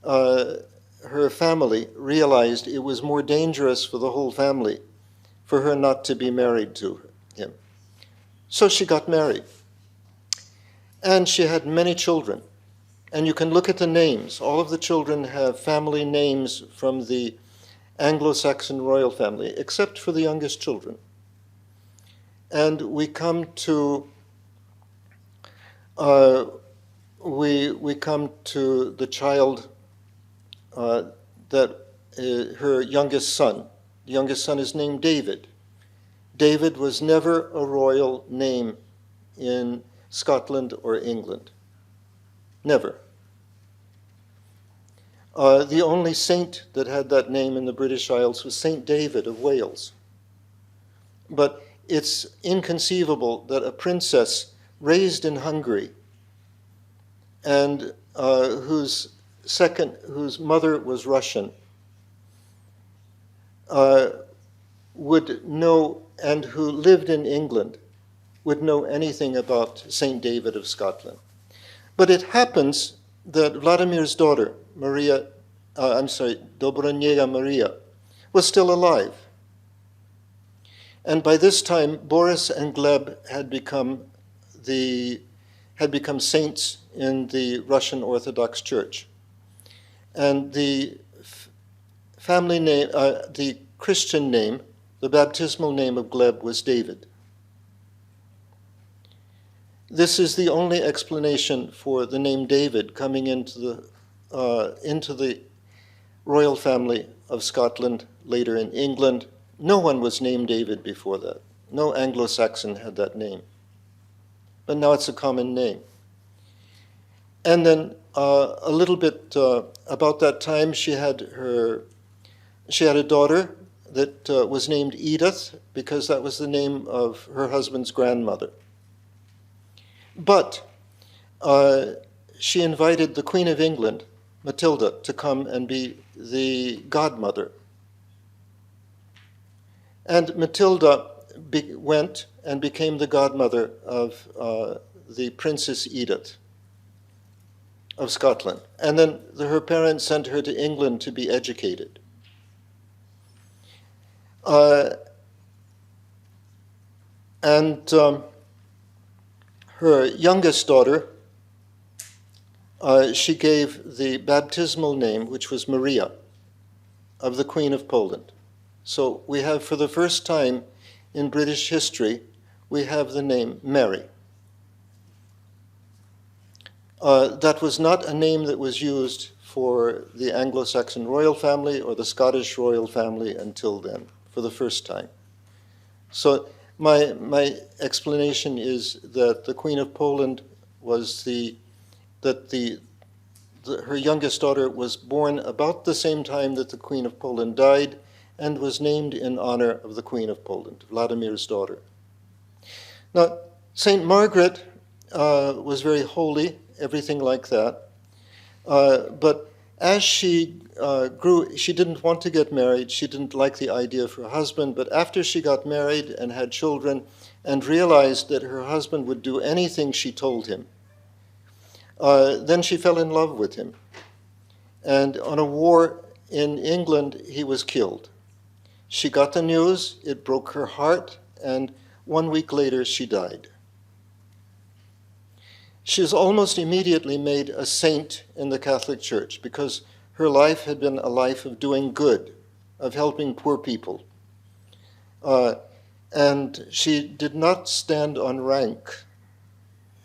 [SPEAKER 2] her family realized it was more dangerous for the whole family for her not to be married to him. So she got married. And she had many children. And you can look at the names. All of the children have family names from the Anglo-Saxon royal family, except for the youngest children. And we come to we come to the child her youngest son. The youngest son is named David. David was never a royal name in Scotland or England. Never. The only saint that had that name in the British Isles was Saint David of Wales. But it's inconceivable that a princess raised in Hungary and whose mother was Russian would know, and who lived in England, would know anything about Saint David of Scotland. But it happens that Vladimir's daughter, Dobroniega Maria, was still alive. And by this time, Boris and Gleb had become saints in the Russian Orthodox Church. And the family name, the Christian name, the baptismal name of Gleb was David. This is the only explanation for the name David coming into the royal family of Scotland, later in England. No one was named David before that. No Anglo-Saxon had that name. But now it's a common name. And then a little bit about that time, she had a daughter that was named Edith, because that was the name of her husband's grandmother. But she invited the Queen of England, Matilda, to come and be the godmother. And Matilda went and became the godmother of the Princess Edith of Scotland. And then her parents sent her to England to be educated. Her youngest daughter, she gave the baptismal name, which was Maria, of the Queen of Poland. So we have, for the first time in British history, we have the name Mary. That was not a name that was used for the Anglo-Saxon royal family or the Scottish royal family until then, for the first time. So my explanation is that the Queen of Poland was her youngest daughter was born about the same time that the Queen of Poland died, and was named in honor of the Queen of Poland, Vladimir's daughter. Now, Saint Margaret was very holy, everything like that. But as she grew, she didn't want to get married. She didn't like the idea of her husband. But after she got married and had children and realized that her husband would do anything she told him, then she fell in love with him. And on a war in England, he was killed. She got the news, it broke her heart, and 1 week later she died. She was almost immediately made a saint in the Catholic Church because her life had been a life of doing good, of helping poor people. And she did not stand on rank.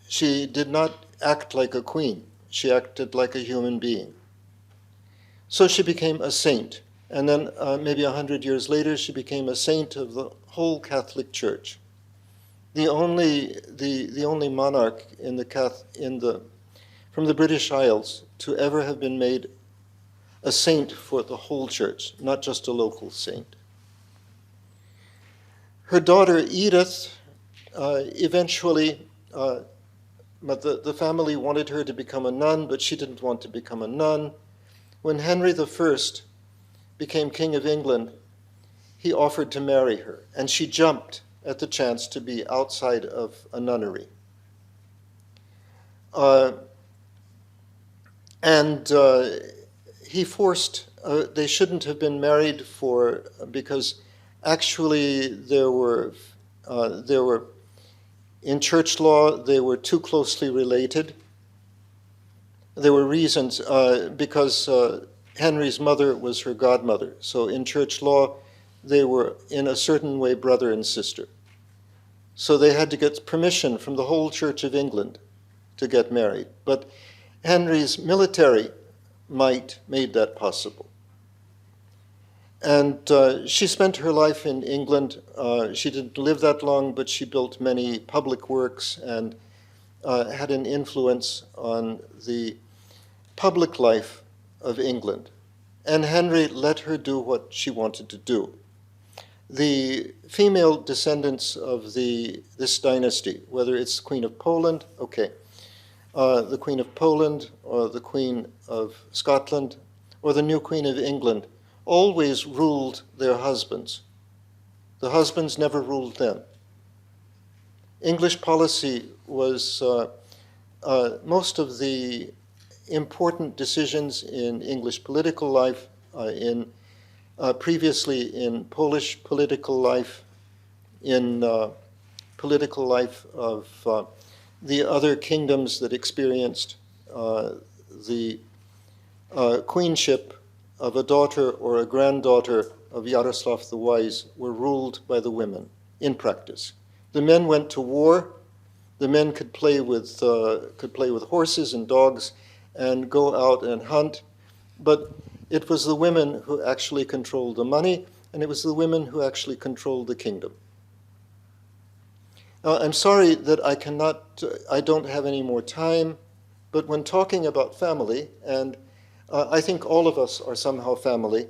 [SPEAKER 2] She did not act like a queen. She acted like a human being. So she became a saint. And then maybe 100 years later, she became a saint of the whole Catholic Church. the only monarch from the British Isles to ever have been made a saint for the whole church, not just a local saint. Her daughter Edith eventually, but the family wanted her to become a nun, but she didn't want to become a nun. When Henry I became King of England, he offered to marry her, and she jumped at the chance to be outside of a nunnery. He forced, they shouldn't have been married because actually there were, in church law, they were too closely related. There were reasons, because Henry's mother was her godmother. So in church law, they were in a certain way brother and sister. So they had to get permission from the whole Church of England to get married. But Henry's military might made that possible. And she spent her life in England. She didn't live that long, but she built many public works and had an influence on the public life of England. And Henry let her do what she wanted to do. The female descendants of this dynasty, whether it's the Queen of Poland, the Queen of Poland or the Queen of Scotland or the new Queen of England, always ruled their husbands. The husbands never ruled them. English policy was most of the important decisions in English political life, previously in Polish political life, in political life of the other kingdoms that experienced the queenship of a daughter or a granddaughter of Yaroslav the Wise were ruled by the women in practice. The men went to war. The men could play with horses and dogs and go out and hunt, but it was the women who actually controlled the money, and it was the women who actually controlled the kingdom. Now, I'm sorry that I don't have any more time, but when talking about family, and I think all of us are somehow family,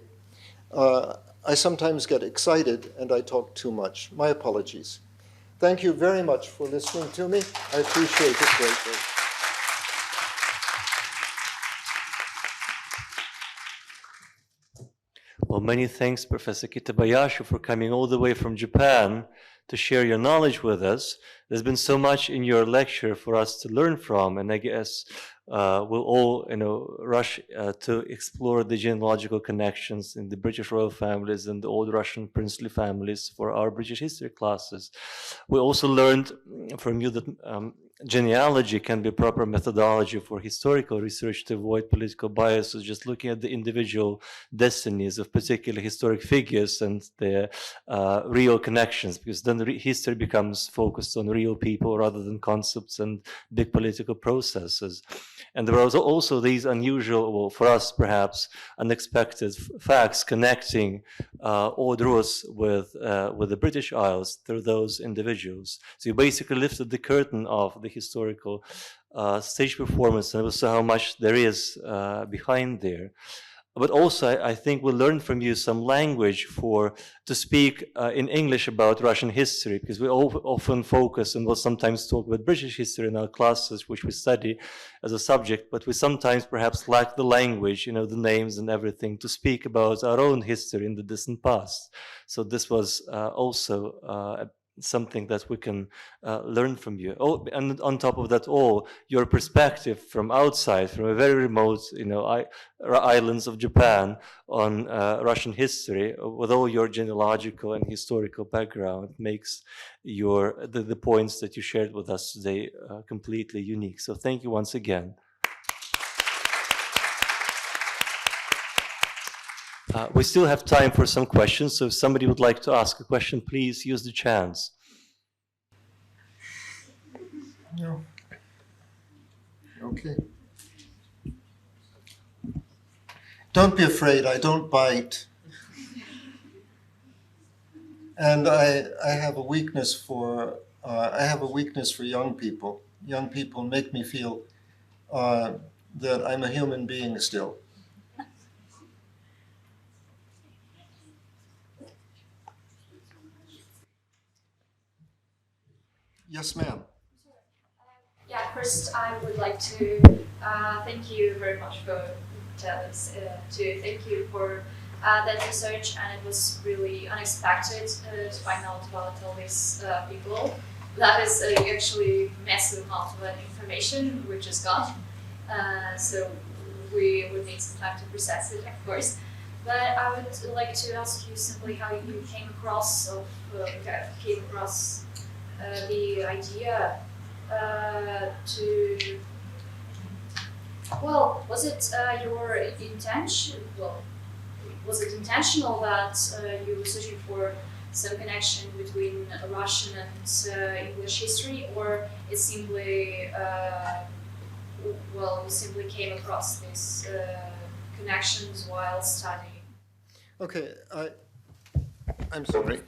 [SPEAKER 2] I sometimes get excited and I talk too much. My apologies. Thank you very much for listening to me. I appreciate it greatly.
[SPEAKER 1] Well, many thanks, Professor Kitabayashi, for coming all the way from Japan to share your knowledge with us. There's been so much in your lecture for us to learn from, and I guess we'll all, rush to explore the genealogical connections in the British royal families and the old Russian princely families for our British history classes. We also learned from you that genealogy can be a proper methodology for historical research to avoid political biases, just looking at the individual destinies of particular historic figures and their real connections, because then history becomes focused on real people rather than concepts and big political processes. And there are also these unusual, well, for us perhaps, unexpected facts connecting Old Rus with the British Isles through those individuals. So you basically lifted the curtain of the historical stage performance, and also how much there is behind there. But also, I think we'll learn from you some language to speak in English about Russian history, because we often focus and will sometimes talk about British history in our classes, which we study as a subject, but we sometimes perhaps lack the language, the names and everything, to speak about our own history in the distant past. So this was also something that we can learn from you. Oh, and on top of that all, your perspective from outside, from a very remote, islands of Japan on Russian history, with all your genealogical and historical background, makes the points that you shared with us today completely unique. So thank you once again. We still have time for some questions, so if somebody would like to ask a question, please use the chance.
[SPEAKER 2] No. Okay. Don't be afraid, I don't bite. And I have a weakness for I have a weakness for young people. Young people make me feel that I'm a human being still. Yes, ma'am.
[SPEAKER 3] Yeah, first I would like to thank you very much for to thank you for that research, and it was really unexpected to find out about all these people. That is actually massive amount of information we just got, so we would need some time to process it, of course. But I would like to ask you simply how you came across the idea to, well, was it your intention? Well, was it intentional that you were searching for some connection between Russian and English history, or it simply, well, you simply came across these connections while studying?
[SPEAKER 2] Okay, I'm sorry.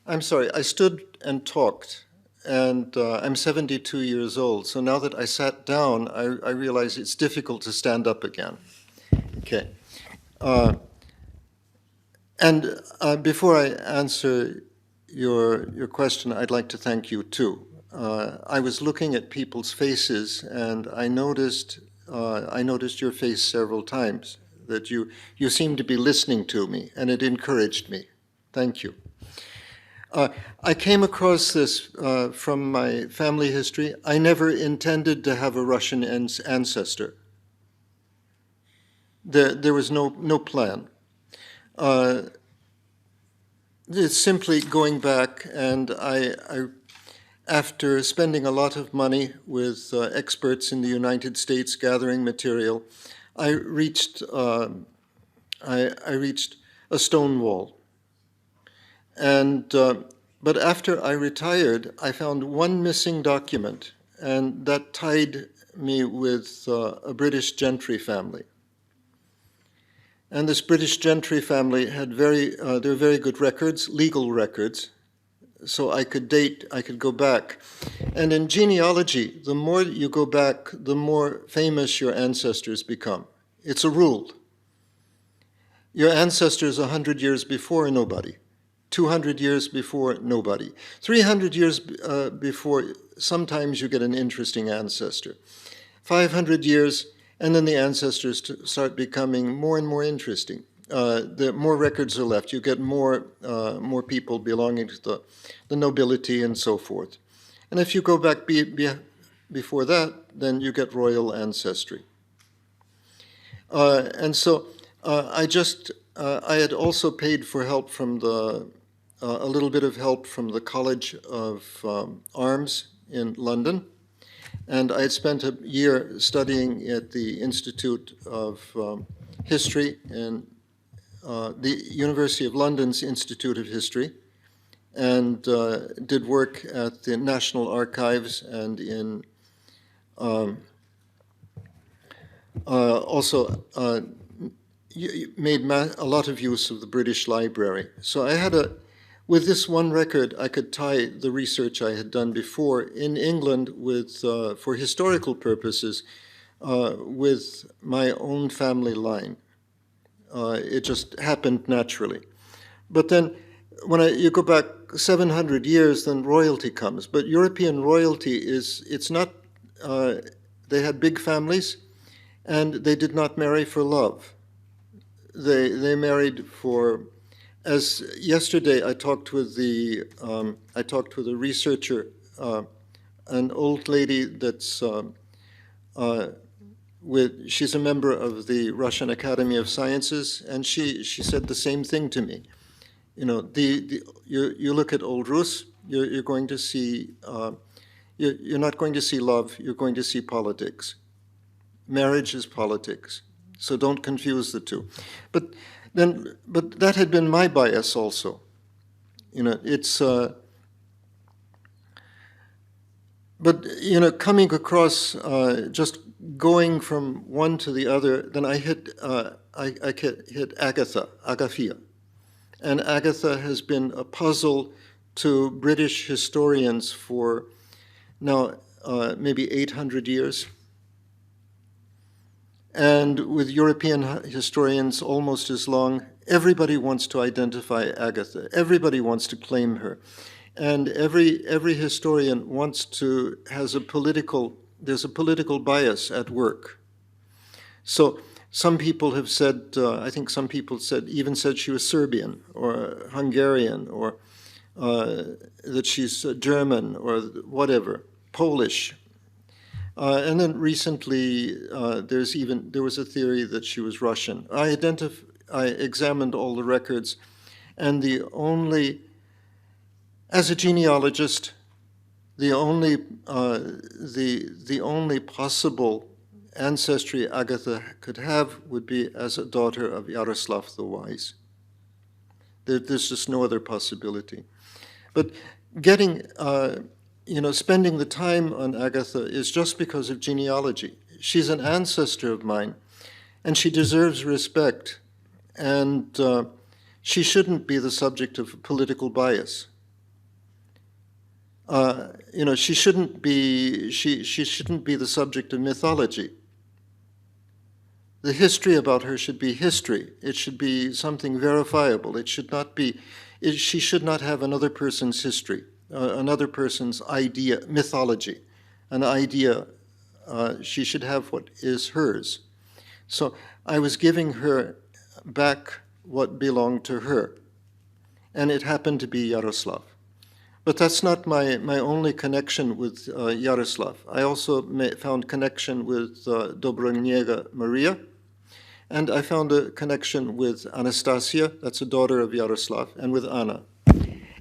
[SPEAKER 2] I'm sorry, I stood and talked, and I'm 72 years old, so now that I sat down, I realize it's difficult to stand up again. Okay. Before I answer your question, I'd like to thank you too. I was looking at people's faces, and I noticed your face several times, that you seemed to be listening to me, and it encouraged me. Thank you. I came across this from my family history. I never intended to have a Russian ancestor. There was no plan. It's simply going back, and after spending a lot of money with experts in the United States gathering material, I reached a stone wall. But after I retired, I found one missing document, and that tied me with a British gentry family. And this British gentry family had very good records, legal records, so I could go back. And in genealogy, the more you go back, the more famous your ancestors become. It's a rule. Your ancestors 100 years before, nobody. 200 years before, nobody. 300 years before, sometimes you get an interesting ancestor. 500 years, and then the ancestors start becoming more and more interesting. The more records are left. You get more people belonging to the nobility and so forth. And if you go back before that, then you get royal ancestry. And so I had also paid for help from a little bit of help from the College of Arms in London. And I had spent a year studying at the Institute of History and the University of London's Institute of History, and did work at the National Archives and in also made a lot of use of the British Library. So I had with this one record, I could tie the research I had done before in England for historical purposes with my own family line. It just happened naturally. But then when you go back 700 years, then royalty comes. But European royalty it's not, they had big families, and they did not marry for love. They married for, as yesterday I talked with a researcher, an old lady that's she's a member of the Russian Academy of Sciences, and she said the same thing to me. You know, you look at old Rus, you're going to see, you're not going to see love, you're going to see politics. Marriage is politics, so don't confuse the two. But that had been my bias also. You know, it's, but you know, coming across, just going from one to the other, then I hit Agathia. And Agatha has been a puzzle to British historians for now maybe 800 years, and with European historians almost as long. Everybody wants to identify Agatha. Everybody wants to claim her. And every historian there's a political bias at work. So some people have said, I think some people even said she was Serbian or Hungarian, or that she's German or whatever, Polish. And then recently, there was a theory that she was Russian. I examined all the records, and as a genealogist, the only possible ancestry Agatha could have would be as a daughter of Yaroslav the Wise. There's just no other possibility. But spending the time on Agatha is just because of genealogy. She's an ancestor of mine, and she deserves respect, and she shouldn't be the subject of political bias. She shouldn't be the subject of mythology. The history about her should be history. It should be something verifiable. She should not have another person's history, another person's idea, mythology, an idea. She should have what is hers. So I was giving her back what belonged to her, and it happened to be Yaroslav. But that's not my only connection with Yaroslav. I also found connection with Dobroniega Maria, and I found a connection with Anastasia, that's a daughter of Yaroslav, and with Anna,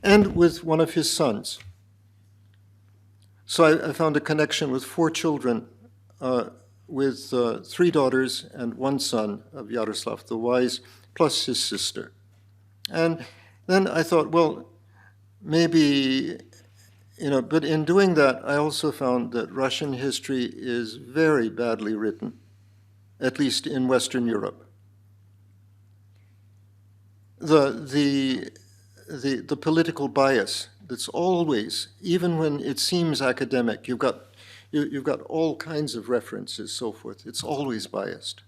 [SPEAKER 2] and with one of his sons. So I found a connection with 4 children, with 3 daughters and 1 son of Yaroslav the Wise, plus his sister. And then I thought, well, maybe, but in doing that, I also found that Russian history is very badly written, at least in Western Europe. The political bias that's always, even when it seems academic, you've got all kinds of references, so forth. It's always biased.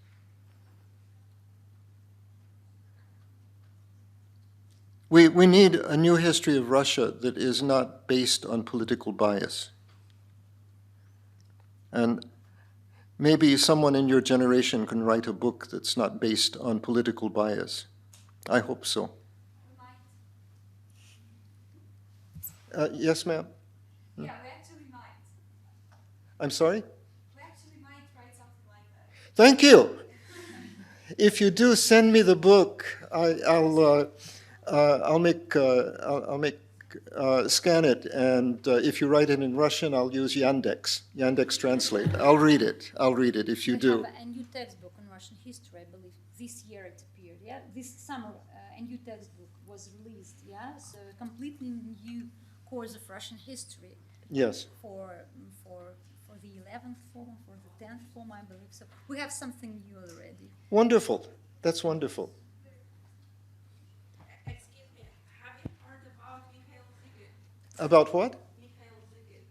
[SPEAKER 2] We need a new history of Russia that is not based on political bias. And maybe someone in your generation can write a book that's not based on political bias. I hope so. Yes, ma'am?
[SPEAKER 4] Yeah, we actually might.
[SPEAKER 2] I'm sorry?
[SPEAKER 4] We actually might write something like that.
[SPEAKER 2] Thank you. If you do, send me the book. I'll scan it, and if you write it in Russian, I'll use Yandex Translate. I'll read it if you do.
[SPEAKER 4] We have a new textbook on Russian history, I believe. This year it appeared, yeah? This summer, a new textbook was released, yeah? So a completely new course of Russian history.
[SPEAKER 2] Yes.
[SPEAKER 4] For the 11th form, for the 10th form, I believe. So we have something new already.
[SPEAKER 2] Wonderful. That's wonderful.
[SPEAKER 5] Excuse me, have you heard about Mikhail Zygin?
[SPEAKER 2] About what?
[SPEAKER 5] Mikhail Zygin.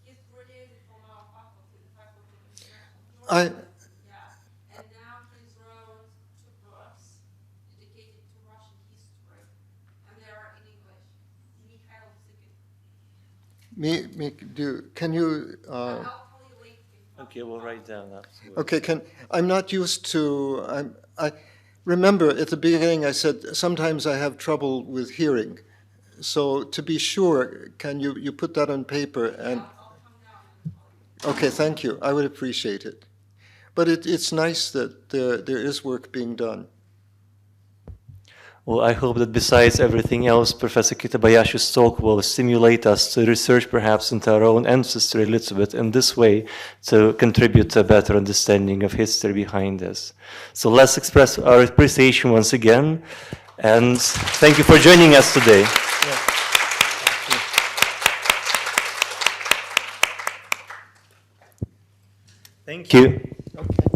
[SPEAKER 5] He's graduated from our faculty, the Faculty of International. Yeah, and now he's wrote 2 books dedicated to Russian history, and they are in English. Mikhail Zygin.
[SPEAKER 2] Can you?
[SPEAKER 5] I'll tell you later.
[SPEAKER 1] Okay, we'll write down that.
[SPEAKER 2] Okay. I'm not used to. I remember at the beginning I said sometimes I have trouble with hearing. So to be sure, can you put that on paper and?
[SPEAKER 5] I'll come down and tell you.
[SPEAKER 2] Okay, thank you. I would appreciate it. But it's nice that there is work being done.
[SPEAKER 1] Well, I hope that besides everything else, Professor Kitabayashi's talk will stimulate us to research perhaps into our own ancestry a little bit in this way to contribute to a better understanding of history behind us. So let's express our appreciation once again, and thank you for joining us today. Thank you.
[SPEAKER 2] Okay.